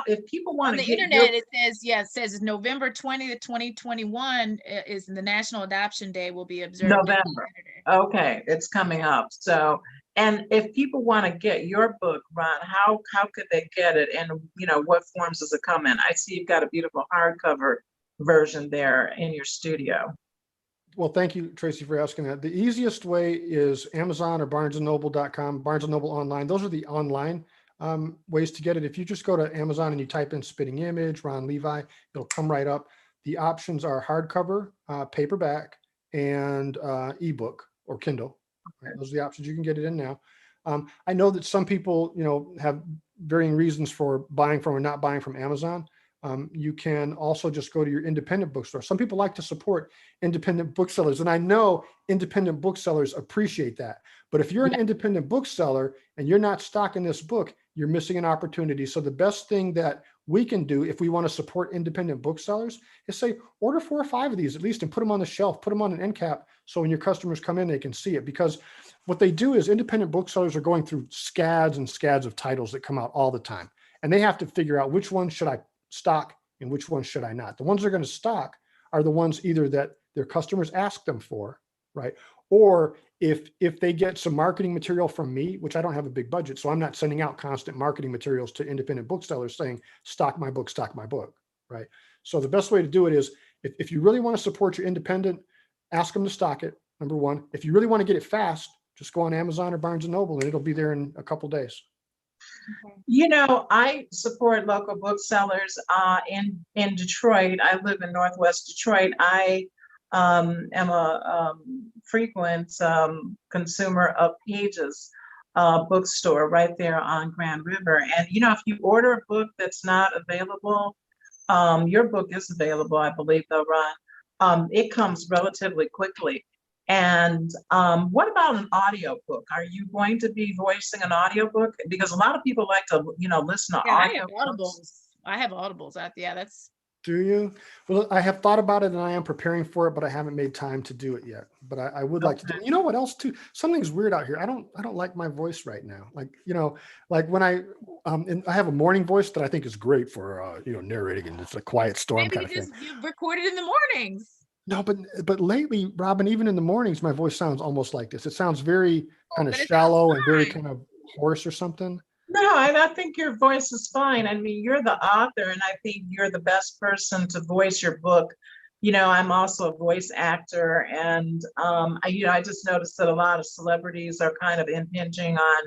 if people want On to the get internet, it says November 20th, 2021 is the National Adoption Day, will be observed on November. Saturday. Okay, it's coming up. So, and if people want to get your book, Ron, how could they get it? And what forms does it come in? I see you've got a beautiful hardcover version there in your studio. Well, thank you, Tracey, for asking that. The easiest way is Amazon or BarnesandNoble.com, Barnes and Noble online. Those are the online ways to get it. If you just go to Amazon and you type in Spitting Image, Ron Levi, it'll come right up. The options are hardcover, paperback, and ebook or Kindle. Right? Those are the options you can get it in now. I know that some people, have varying reasons for buying from or not buying from Amazon. You can also just go to your independent bookstore. Some people like to support independent booksellers, and I know independent booksellers appreciate that. But if you're an independent bookseller and you're not stocking this book, you're missing an opportunity. So the best thing that we can do if we want to support independent booksellers is say, order 4 or 5 of these at least and put them on the shelf, put them on an end cap. So when your customers come in, they can see it. Because what they do is independent booksellers are going through scads and scads of titles that come out all the time. And they have to figure out which one should I stock and which ones should I not. The ones they're going to stock are the ones either that their customers ask them for, right? Or if they get some marketing material from me, which I don't have a big budget, so I'm not sending out constant marketing materials to independent booksellers saying, stock my book, right? So the best way to do it is if you really want to support your independent, ask them to stock it, number one. If you really want to get it fast, just go on Amazon or Barnes and Noble and it'll be there in a couple days. I support local booksellers in Detroit. I live in Northwest Detroit. I am a frequent consumer of Pages bookstore right there on Grand River. And if you order a book that's not available, your book is available, I believe, though, Ron. It comes relatively quickly. And what about an audio book? Are you going to be voicing an audio book? Because a lot of people like to, listen to audio. I have audibles. That's. Do you? Well, I have thought about it and I am preparing for it, but I haven't made time to do it yet. But I would like to do it. You know what else too? Something's weird out here. I don't like my voice right now. Like when I have a morning voice that I think is great for narrating, and it's a quiet storm Maybe kind of thing. you record it in the mornings. No, but lately, Robyn, even in the mornings, my voice sounds almost like this. It sounds very kind of But it sounds shallow and very fine. kind of hoarse or something. No, I think your voice is fine. I mean, you're the author, and I think you're the best person to voice your book. I'm also a voice actor, and I just noticed that a lot of celebrities are kind of impinging on,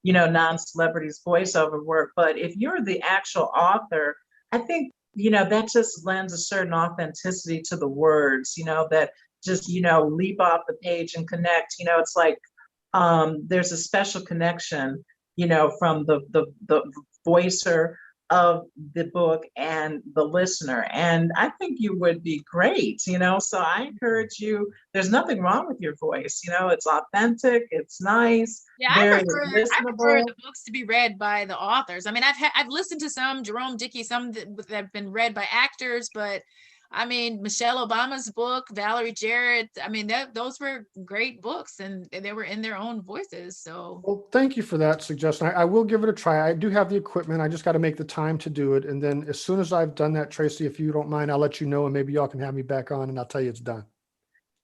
non-celebrities voiceover work. But if you're the actual author, I think, that just lends a certain authenticity to the words, that just, leap off the page and connect. It's like there's a special connection, from the voicer of the book and the listener. And I think you would be great, so I encourage you. There's nothing wrong with your voice. It's authentic, it's nice, Yeah, very I prefer listenable. the books to be read by the authors. I mean, I've listened to some Jerome Dickey, some that have been read by actors, but I mean, Michelle Obama's book, Valerie Jarrett. I mean, those were great books, and they were in their own voices. So Well, thank you for that suggestion. I will give it a try. I do have the equipment. I just got to make the time to do it. And then as soon as I've done that, Tracey, if you don't mind, I'll let you know, and maybe y'all can have me back on and I'll tell you it's done.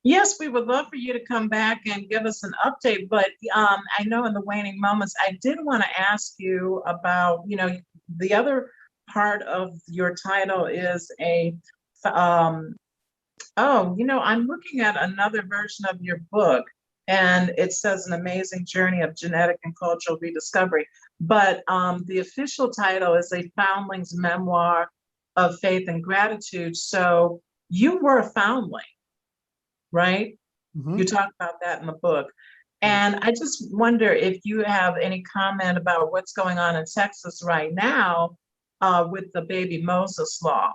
Yes, we would love for you to come back and give us an update. But I know in the waning moments, I did want to ask you about, the other part of your title is um, I'm looking at another version of your book, and it says An Amazing Journey of Genetic and Cultural Rediscovery. But the official title is A Foundling's Memoir of Faith and Gratitude. So you were a foundling, right? Mhm. You talk about that in the book. And I just wonder if you have any comment about what's going on in Texas right now with the baby Moses law.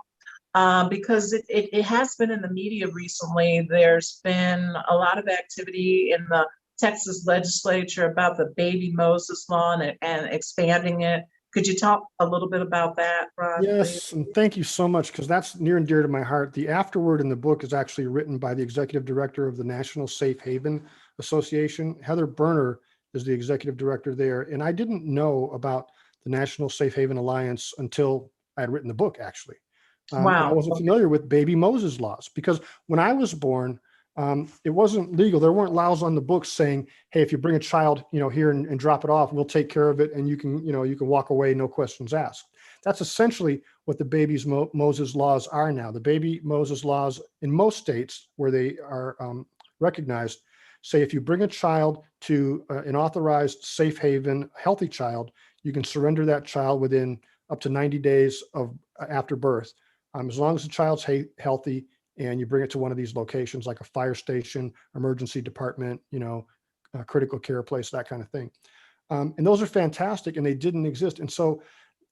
Because it has been in the media recently. There's been a lot of activity in the Texas legislature about the baby Moses law and expanding it. Could you talk a little bit about that, Rod, please? Yes, and thank you so much, because that's near and dear to my heart. The afterword in the book is actually written by the executive director of the National Safe Haven Association. Heather Berner is the executive director there. And I didn't know about the National Safe Haven Alliance until I had written the book, actually. And I Wow. wasn't familiar with baby Moses laws, because when I was born, it wasn't legal. There weren't laws on the books saying, hey, if you bring a child, here and drop it off, we'll take care of it. And you can walk away, no questions asked. That's essentially what the baby's Moses laws are now. The baby Moses laws in most states where they are recognized say if you bring a child to an authorized safe haven, healthy child, you can surrender that child within up to 90 days of after birth, as long as the child's healthy, and you bring it to one of these locations like a fire station, emergency department, a critical care place, that kind of thing. And those are fantastic, and they didn't exist. And so,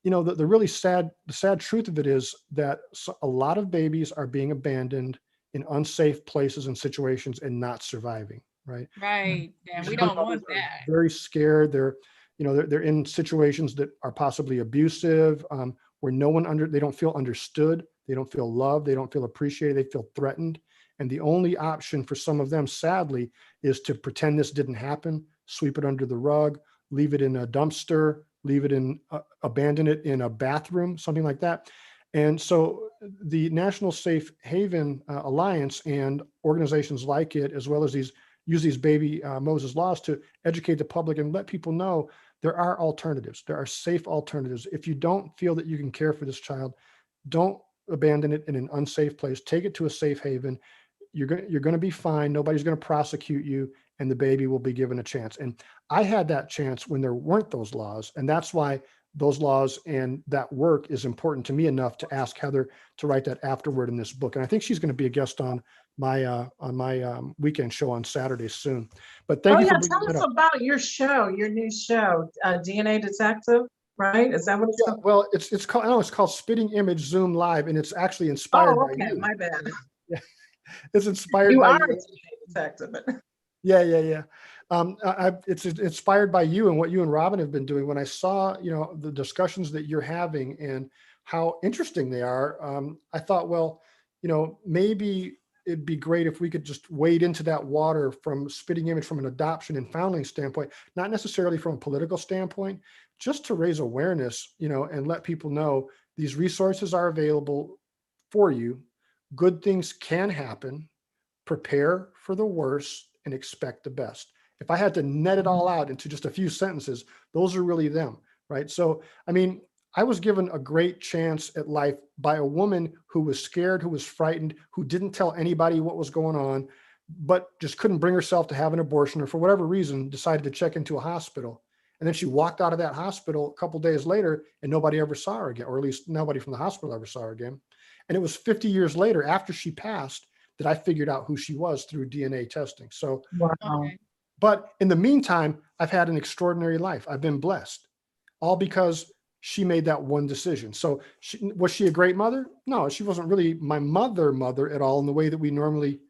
the really sad truth of it is that a lot of babies are being abandoned in unsafe places and situations and not surviving, right? right, and we Young don't mothers want are that. very scared. They're in situations that are possibly abusive, where they don't feel understood, they don't feel loved, they don't feel appreciated, they feel threatened. And the only option for some of them, sadly, is to pretend this didn't happen, sweep it under the rug, leave it in a dumpster, abandon it in a bathroom, something like that. And so the National Safe Haven Alliance and organizations like it, as well as use these baby Moses laws to educate the public and let people know there are alternatives. There are safe alternatives. If you don't feel that you can care for this child, don't abandon it in an unsafe place. Take it to a safe haven. You're going to be fine. Nobody's going to prosecute you, and the baby will be given a chance. And I had that chance when there weren't those laws, and that's why those laws and that work is important to me enough to ask Heather to write that afterword in this book. And I think she's going to be a guest on my weekend show on Saturday soon. But thank Oh you yeah, for bringing tell that us up. about your show, your new show, DNA Detective, right? Is that what it's Yeah, called? well, it's called, I know it's called Spitting Image Zoom Live, and it's actually inspired Oh, by okay, you. my bad. Yeah, it's inspired You by are a you. DNA detective. Yeah. It's inspired by you and what you and Robyn have been doing. When I saw, the discussions that you're having and how interesting they are, I thought, well, maybe it'd be great if we could just wade into that water from Spitting Image from an adoption and foundling standpoint, not necessarily from a political standpoint, just to raise awareness, and let people know these resources are available for you. Good things can happen. prepare for the worst and expect the best. If I had to net it all out into just a few sentences, those are really them, right? So, I mean, I was given a great chance at life by a woman who was scared, who was frightened, who didn't tell anybody what was going on, but just couldn't bring herself to have an abortion, or for whatever reason decided to check into a hospital. And then she walked out of that hospital a couple days later and nobody ever saw her again, or at least nobody from the hospital ever saw her again. And it was 50 years later, after she passed, that I figured out who she was through DNA testing. So, Wow. Okay. but in the meantime, I've had an extraordinary life. I've been blessed, all because she made that one decision. So was she a great mother? No, she wasn't really my mother at all in the way that we normally,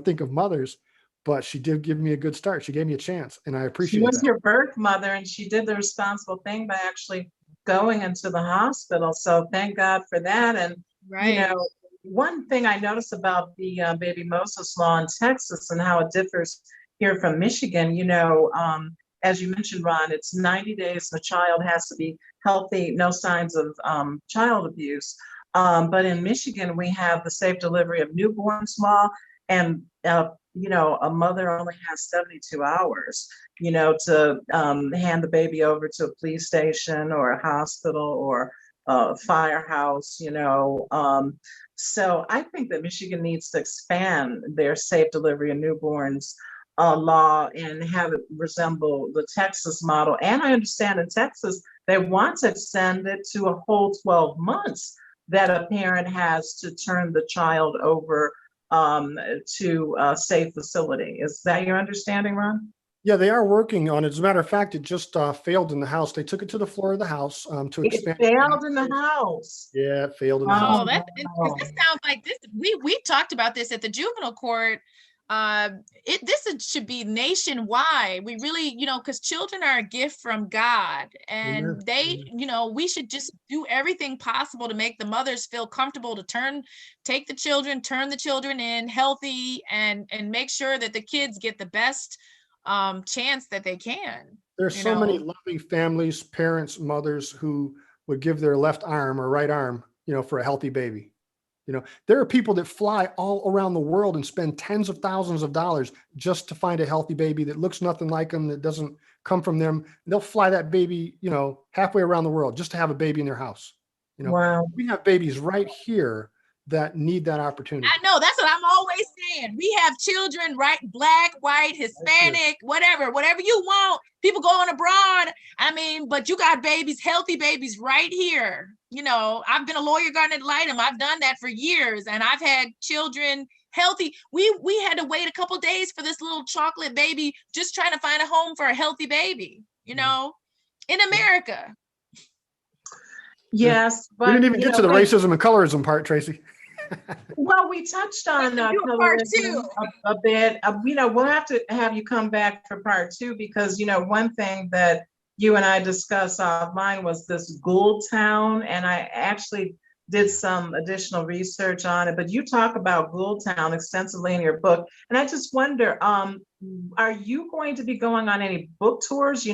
think of mothers, but she did give me a good start. She gave me a chance, and I She appreciate was that. your birth mother, and she did the responsible thing by actually going into the hospital. So thank God for that. And Right. one thing I noticed about the baby Moses law in Texas and how it differs here from Michigan, as you mentioned, Ron, it's 90 days. The child has to be healthy, no signs of child abuse. But in Michigan, we have the safe delivery of newborns law, and a mother only has 72 hours, to hand the baby over to a police station or a hospital or a firehouse, So I think that Michigan needs to expand their safe delivery of newborns law and have it resemble the Texas model. And I understand in Texas, they want to extend it to a whole 12 months that a parent has to turn the child over to a safe facility. Is that your understanding, Ron? Yeah, they are working on it. As a matter of fact, it just failed in the House. They took it to the floor of the House to It expand. failed in the House. Yeah, it failed in the Oh, House. this sounds like this. We talked about this at the juvenile court. Should be nationwide. We really, because children are a gift from God, and Amen. we should just do everything possible to make the mothers feel comfortable to turn the children in healthy, and make sure that the kids get the best chance that they can. There's so many loving families, parents, mothers who would give their left arm or right arm, for a healthy baby. There are people that fly all around the world and spend tens of thousands of dollars just to find a healthy baby that looks nothing like them, that doesn't come from them. They'll fly that baby, halfway around the world just to have a baby in their house. Wow. We have babies right here that need that opportunity. I know, that's what I'm always saying. We have children, right? Black, white, Hispanic, whatever you want. People going abroad. But you got babies, healthy babies right here. I've been a lawyer guardian ad litem. I've done that for years, and I've had children healthy. We had to wait a couple days for this little chocolate baby, just trying to find a home for a healthy baby, in America. Yes, We but didn't even get to the racism and colorism part, Tracey. Well, we touched on part colorism two. a bit. We'll have to have you come back for part two, because one thing that you and I discussed offline was this Gould Town, and I actually did some additional research on it. But you talk about Gould Town extensively in your book, and I just wonder, are you going to be going on any book tours?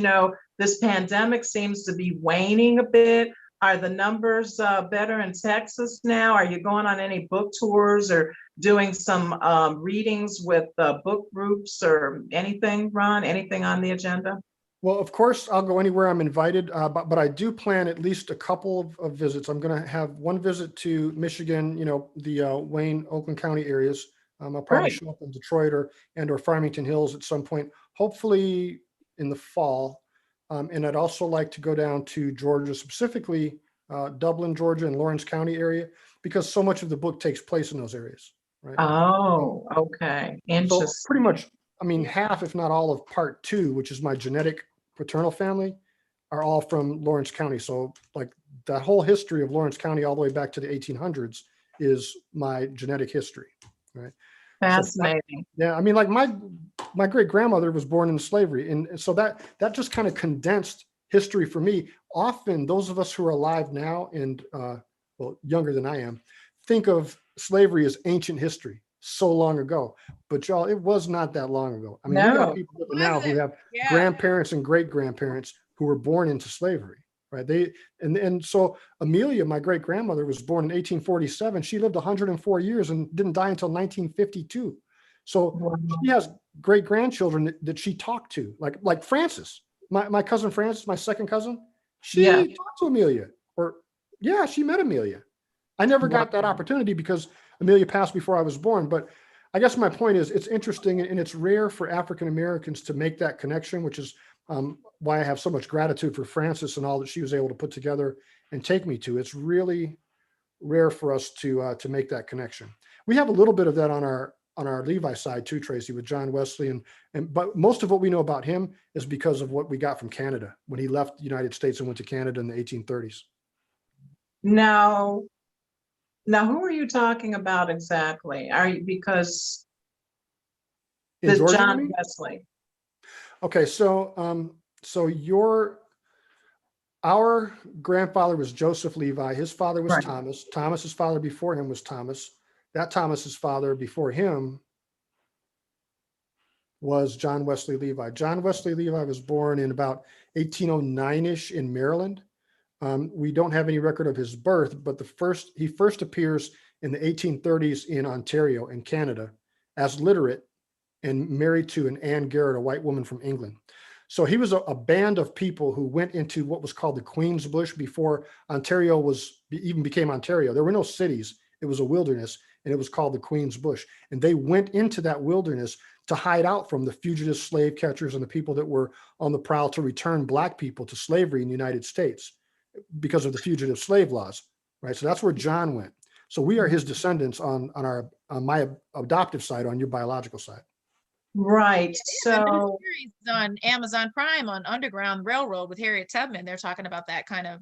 This pandemic seems to be waning a bit. Are the numbers better in Texas now? Are you going on any book tours or doing some readings with book groups or anything, Ron? Anything on the agenda? Well, of course, I'll go anywhere I'm invited, but I do plan at least a couple of visits. I'm going to have one visit to Michigan, the Wayne, Oakland County areas. I'll probably show up in Detroit or Farmington Hills at some point, hopefully in the fall. And I'd also like to go down to Georgia, specifically Dublin, Georgia, and Lawrence County area, because so much of the book takes place in those areas, right? Oh, okay. Interesting. So pretty much, half, if not all of part two, which is my genetic paternal family, are all from Lawrence County. So like that whole history of Lawrence County all the way back to the 1800s is my genetic history, right? Fascinating. So like my great grandmother was born into slavery, and so that just kind of condensed history for me. Often those of us who are alive now and younger than I am think of slavery as ancient history, so long ago, but y'all, it was not that long ago. We got people now who have grandparents and great grandparents who were born into slavery, right? So Amelia, my great grandmother, was born in 1847. She lived 104 years and didn't die until 1952. So Wow. she has great grandchildren that she talked to, like Frances, my cousin Frances, my second cousin. She Yeah. talked to Amelia, or yeah, she met Amelia. I never Wow. got that opportunity because Amelia passed before I was born. But I guess my point is, it's interesting and it's rare for African Americans to make that connection, which is why I have so much gratitude for Frances and all that she was able to put together and take me to. It's really rare for us to make that connection. We have a little bit of that on our Levi side too, Tracey, with John Wesley, but most of what we know about him is because of what we got from Canada when he left the United States and went to Canada in the 1830s. Now, who are you talking about exactly? Because In the Georgia, you John mean? Wesley. Okay, so our grandfather was Joseph Levi. His father was Right. Thomas. Thomas's father before him was Thomas. That Thomas's father before him was John Wesley Levi. John Wesley Levi was born in about 1809-ish in Maryland. We don't have any record of his birth, but he first appears in the 1830s in Ontario in Canada as literate and married to an Anne Garrett, a white woman from England. So he was a band of people who went into what was called the Queen's Bush before Ontario even became Ontario. There were no cities. It was a wilderness, and it was called the Queen's Bush. And they went into that wilderness to hide out from the fugitive slave catchers and the people that were on the prowl to return Black people to slavery in the United States because of the fugitive slave laws, right? So that's where John went. So we are his descendants on my adoptive side, on your biological side. Right. There's a So series on Amazon Prime on Underground Railroad with Harriet Tubman. They're talking about that kind of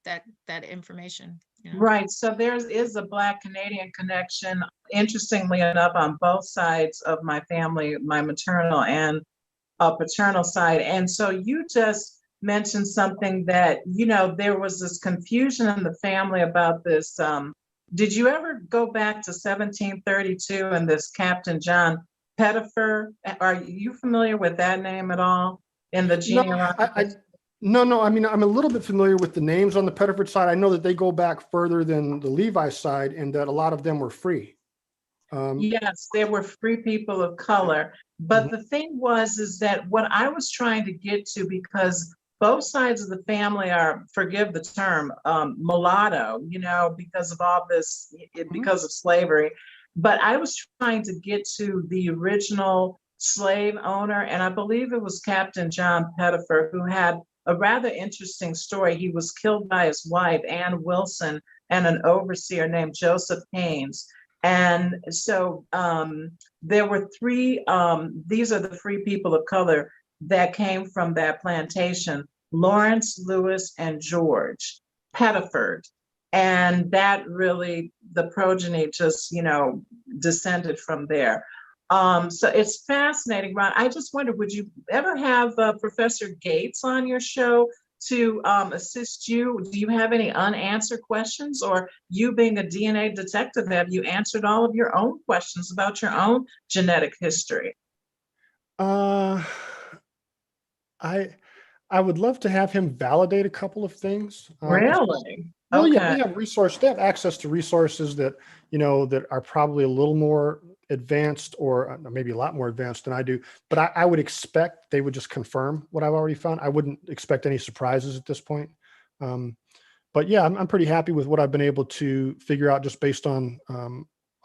that information. You know? right. So is a Black Canadian connection, interestingly enough, on both sides of my family, my maternal and paternal side. And so you just mentioned something that, there was this confusion in the family about this. Did you ever go back to 1732 and this Captain John Pettifer? Are you familiar with that name at all in the genealogy? No. I mean, I'm a little bit familiar with the names on the Pettiford side. I know that they go back further than the Levi side, and that a lot of them were free. Yes, there were free people of color. But the thing is that what I was trying to get to, because both sides of the family are, forgive the term, mulatto, because of all this, because of slavery. But I was trying to get to the original slave owner, and I believe it was Captain John Pettifer, who had a rather interesting story. He was killed by his wife, Ann Wilson, and an overseer named Joseph Haynes. And so there were three, these are the free people of color that came from that plantation: Lawrence, Lewis, and George Pettiford. And that really, the progeny just, descended from there. So it's fascinating, Ron. I just wonder, would you ever have Professor Gates on your show to assist you? Do you have any unanswered questions, or you being a DNA detective, have you answered all of your own questions about your own genetic history? I would love to have him validate a couple of things. Really? Well, Okay. yeah, they have access to resources that, that are probably a little more advanced, or maybe a lot more advanced than I do. But I would expect they would just confirm what I've already found. I wouldn't expect any surprises at this point. But yeah, I'm pretty happy with what I've been able to figure out just based on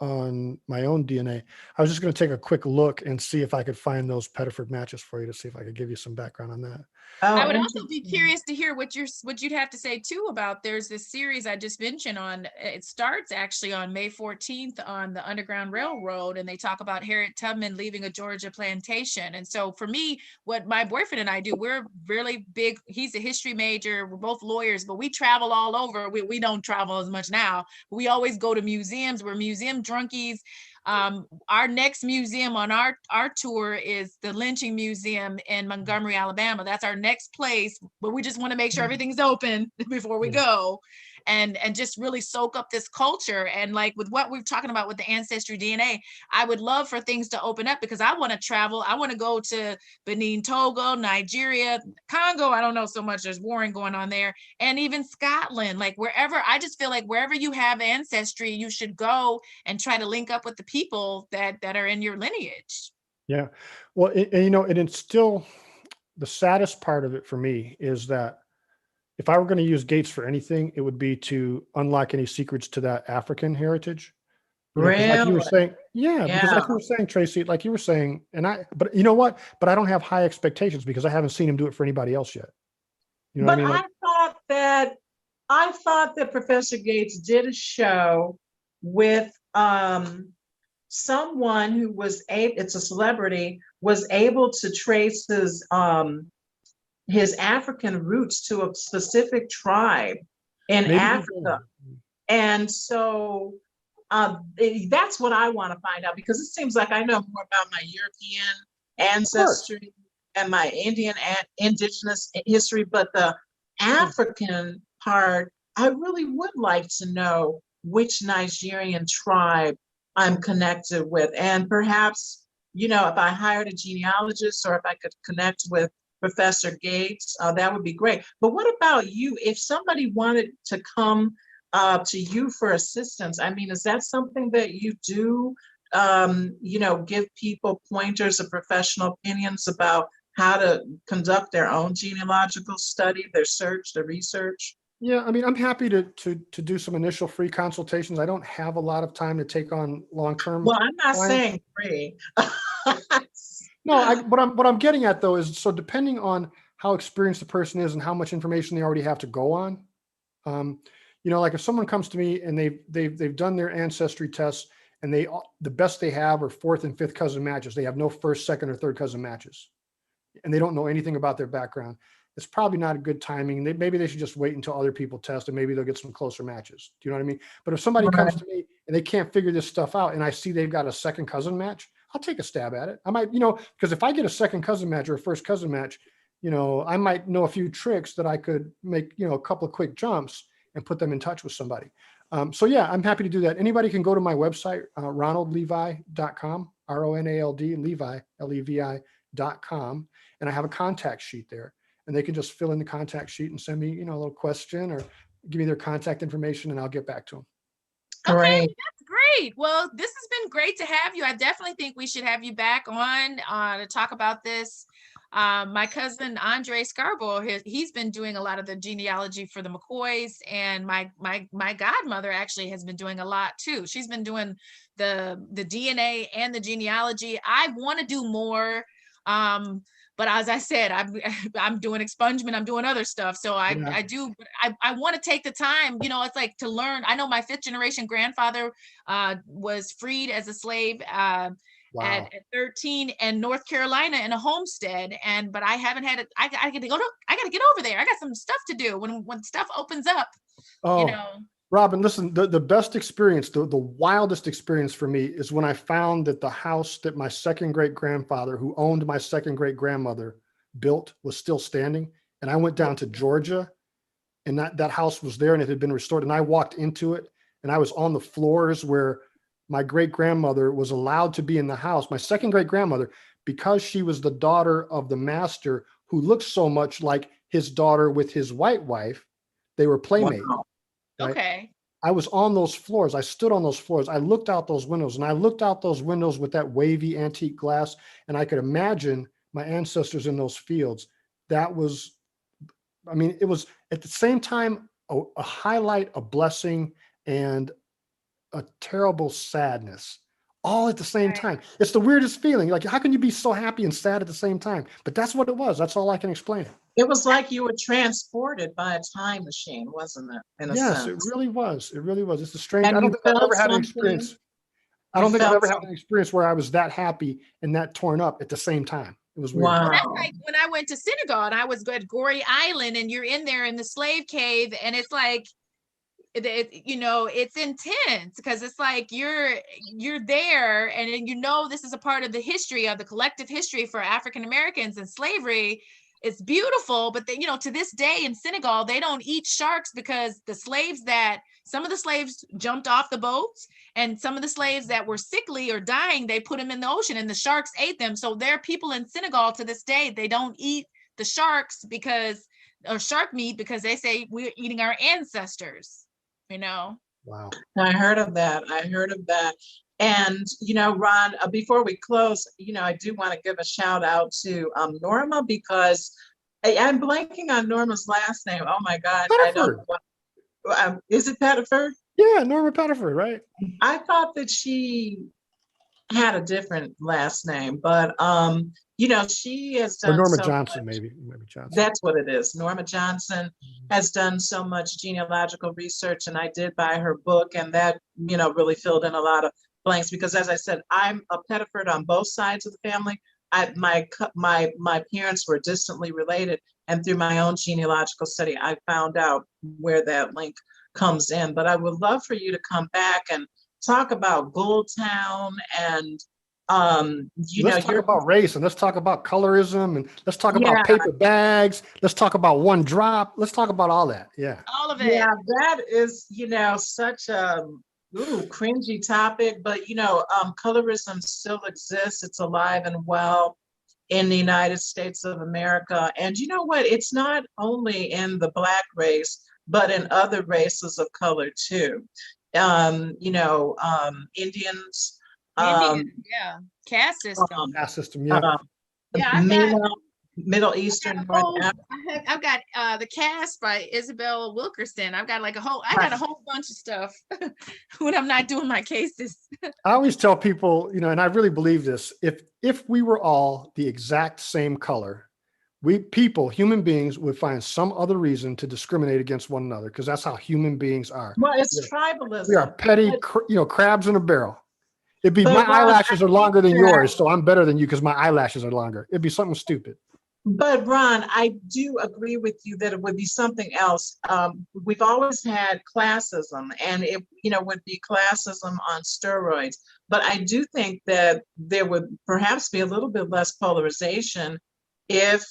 my own DNA. I was just going to take a quick look and see if I could find those Pettiford matches for you, to see if I could give you some background on that. Oh, I would also be curious to hear what you'd have to say too about, there's this series I just mentioned on, it starts actually on May 14th on the Underground Railroad, and they talk about Harriet Tubman leaving a Georgia plantation. And so for me, what my boyfriend and I do, we're really big, he's a history major, we're both lawyers, but we travel all over. We don't travel as much now. We always go to museums. We're museum drunkies. Our next museum on our tour is the Lynching Museum in Montgomery, Alabama. That's our next place, but we just want to make sure everything's open before we go. and just really soak up this culture. And like with what we're talking about with the ancestry DNA, I would love for things to open up, because I want to travel. I want to go to Benin, Togo, Nigeria, Congo. I don't know so much. There's warring going on there. And even Scotland, like wherever, I just feel like wherever you have ancestry, you should go and try to link up with the people that are in your lineage. Yeah. Well, and, you know, and it's still the saddest part of it for me is that if I were going to use Gates for anything, it would be to unlock any secrets to that African heritage. You know, 'cause like you were Really? saying, yeah, because like Yeah. you were saying, Tracy, like you were saying, but you know what? But I don't have high expectations because I haven't seen him do it for anybody else yet. You know what I But mean? Like, I thought that Professor Gates did a show with someone who was it's a celebrity, was able to trace his African roots to a specific tribe in maybe he Africa. did. And so that's what I want to find out, because it seems like I know more about my European Of course. ancestry and my Indian and indigenous history, but the African part, I really would like to know which Nigerian tribe I'm connected with. And perhaps, you know, if I hired a genealogist or if I could connect with Professor Gates, that would be great. But what about you? If somebody wanted to come to you for assistance, I mean, is that something that you do? You know, give people pointers or professional opinions about how to conduct their own genealogical study, their search, their research? Yeah, I mean, I'm happy to do some initial free consultations. I don't have a lot of time to take on long-term Well, I'm not clients. saying free. No, what I'm getting at though is, so depending on how experienced the person is and how much information they already have to go on, you know, like if someone comes to me and they've done their ancestry tests and the best they have are fourth and fifth cousin matches. They have no first, second, or third cousin matches, and they don't know anything about their background. It's probably not a good timing. Maybe they should just wait until other people test and maybe they'll get some closer matches. Do you know what I mean? But if somebody comes Right. to me and they can't figure this stuff out and I see they've got a second cousin match, I'll take a stab at it. I might, you know, because if I get a second cousin match or a first cousin match, you know, I might know a few tricks that I could make, you know, a couple of quick jumps and put them in touch with somebody. So yeah, I'm happy to do that. Anybody can go to my website, ronaldlevi.com, RONALD, Levi, LEVI.com. And I have a contact sheet there. And they can just fill in the contact sheet and send me, you know, a little question or give me their contact information and I'll get back to them. Okay, Great. that's great. Well, this has been great to have you. I definitely think we should have you back on to talk about this. My cousin Andre Scarborough, he's been doing a lot of the genealogy for the McCoys, and my godmother actually has been doing a lot too. She's been doing the DNA and the genealogy. I want to do more. But as I said, I'm doing expungement, I'm doing other stuff. So I want to take the time, you know, it's like to learn. I know my fifth generation grandfather was freed as a slave Wow. at 13 in North Carolina in a homestead. but I haven't had it. I got to get over there. I got some stuff to do when stuff opens up, Oh, you know. Robyn, listen, the best experience, the wildest experience for me is when I found that the house that my second great grandfather, who owned my second great grandmother, built was still standing. And I went down to Georgia and that house was there and it had been restored. And I walked into it and I was on the floors where my great grandmother was allowed to be in the house. My second great grandmother, because she was the daughter of the master who looked so much like his daughter with his white wife, they were playmates. Wow. Right? Okay. I was on those floors. I stood on those floors. I looked out those windows and I looked out those windows with that wavy antique glass. And I could imagine my ancestors in those fields. That was, I mean, it was at the same time, a highlight, a blessing, and a terrible sadness all at the same time. It's the weirdest feeling. Like, how can you be so happy and sad at the same time? But that's what it was. That's all I can explain it. It was like you were transported by a time machine, wasn't it? In a Yes, sense. it really was. It really was. It's a strange. And I don't you think I've felt ever had an something. experience. I You don't think I've felt ever had something. an experience where I was that happy and that torn up at the same time. It was weird. Well, that's Wow. like when I went to Senegal and I was at Gorée Island and you're in there in the slave cave and it's like, you know, it's intense because it's like you're there and then, you know, this is a part of the history of the collective history for African Americans and slavery. it's beautiful, but they, to this day in Senegal, they don't eat sharks because some of the slaves jumped off the boats, and some of the slaves that were sickly or dying, they put them in the ocean and the sharks ate them. So there are people in Senegal to this day, they don't eat the sharks or shark meat because they say we're eating our ancestors, Wow. I heard of that. And, Ron, before we close, I do want to give a shout out to Norma, because I'm blanking on Norma's last name. Oh my gosh. I don't know. Is it Pettiford? Yeah, Norma Pettiford, right? I thought that she had a different last name, but she has done Or Norma so Johnson, much. maybe Johnson. That's what it is. Norma Johnson has done so much genealogical research, and I did buy her book, and that really filled in a lot of blanks, because as I said, I'm a Pettiford on both sides of the family. My parents were distantly related, and through my own genealogical study, I found out where that link comes in. But I would love for you to come back and talk about Goldtown, and let's talk about race, and let's talk about colorism, and let's talk about paper bags. Let's talk about one drop. Let's talk about all that. Yeah. All of it. Yeah, that is, such a cringy topic, but colorism still exists. It's alive and well in the United States of America. And you know what? It's not only in the Black race, but in other races of color too. Indians. Caste system. Caste system, yeah. Middle Eastern, North Africa. I've got the Caste by Isabel Wilkerson. I've got a whole bunch of stuff when I'm not doing my cases. I always tell people, and I really believe this, if we were all the exact same color, human beings would find some other reason to discriminate against one another, because that's how human beings are. Well, it's tribalism. We are petty, crabs in a barrel. It'd be my eyelashes are longer than yours, so I'm better than you because my eyelashes are longer. It'd be something stupid. But Ron, I do agree with you that it would be something else. We've always had classism, and it would be classism on steroids. But I do think that there would perhaps be a little bit less polarization if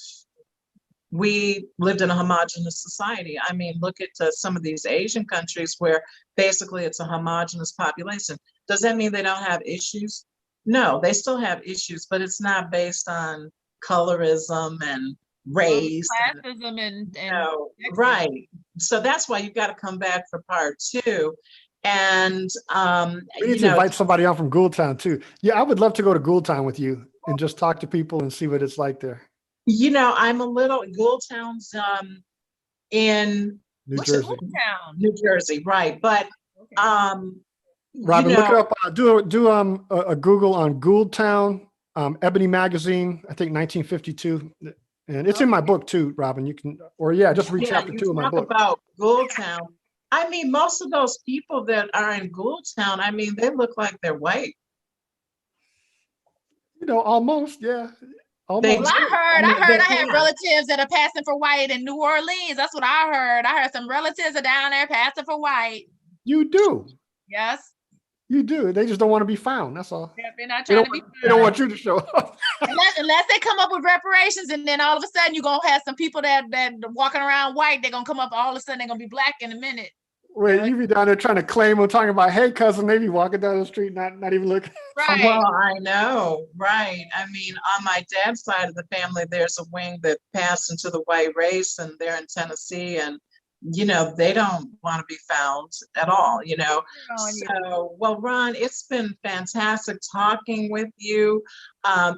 we lived in a homogenous society. I mean, look at some of these Asian countries where basically it's a homogenous population. Does that mean they don't have issues? No, they still have issues, but it's not based on colorism and race. Classism and right. So that's why you've got to come back for part 2. And we need to invite somebody on from Goldtown too. Yeah, I would love to go to Goldtown with you and just talk to people and see what it's like there. I'm a little Goldtown's in New Jersey. New Jersey, right? But Robyn, look it up. Do a Google on Goldtown, Ebony Magazine. I think 1952, and it's in my book too, Robyn. You can, just read chapter 2 of my book. About Goldtown. I mean, most of those people that are in Goldtown, I mean, they look like they're white. Almost, yeah. Well, I have relatives that are passing for white in New Orleans. That's what I heard. I heard some relatives are down there passing for white. You do? Yes. You do. They just don't want to be found. That's all. Yeah, they're not trying to be found. They don't want you to show up. unless they come up with reparations, and then all of a sudden you're going to have some people that walking around white. They're going to come up, all of a sudden they're going to be black in a minute. Wait, you be down there trying to claim or talking about, hey, cousin, they be walking down the street, not even looking. Right. Well, I know, right. I mean, on my dad's side of the family, there's a wing that passed into the white race, and they're in Tennessee, and they don't want to be found at all, So, well, Ron, it's been fantastic talking with you.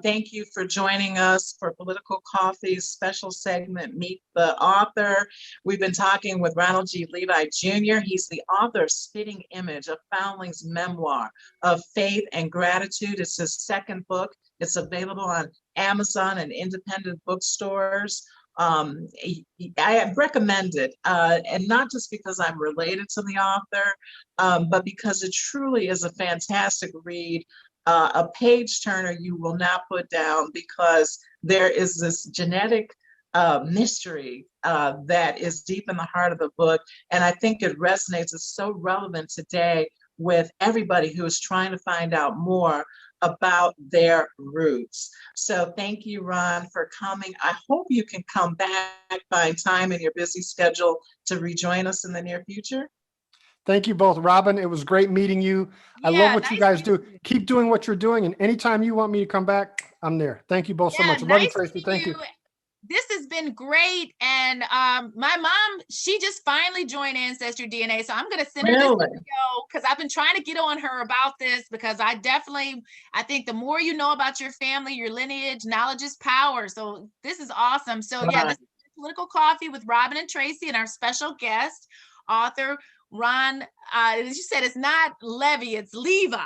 Thank you for joining us for Political Coffee's special segment, Meet the Author. We've been talking with Ronald G Levi Jr. He's the author of Spitting Image, a Foundling's memoir of faith and gratitude. It's his second book. It's available on Amazon and independent bookstores. I recommend it, and not just because I'm related to the author, but because it truly is a fantastic read, a page turner you will not put down, because there is this genetic mystery that is deep in the heart of the book, and I think it resonates. It's so relevant today with everybody who is trying to find out more about their roots. So thank you, Ron, for coming. I hope you can come back, find time in your busy schedule to rejoin us in the near future. Thank you both, Robyn. It was great meeting you. I love what you guys do. Keep doing what you're doing. And anytime you want me to come back, I'm there. Thank you both so much. I love you, Tracey. Thank you. This has been great. And my mom, she just finally joined Ancestry DNA. So I'm going to send her this video because I've been trying to get on her about this, because I think the more you know about your family, your lineage, knowledge is power. So this is awesome. So yeah, this is Political Coffee with Robyn and Tracey and our special guest, author Ron. As you said, it's not Levy, it's Levi.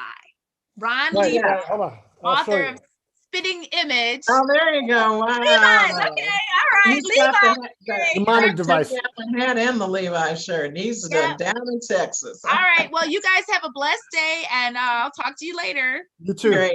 Ron Levi, hold on. author of Spitting Image. Oh, there you go. Wow. Levi's, okay, all right. Levi. The demonic device. Hat and the Levi shirt. He's down in Texas. All right. Well, you guys have a blessed day, and I'll talk to you later. You too. Great.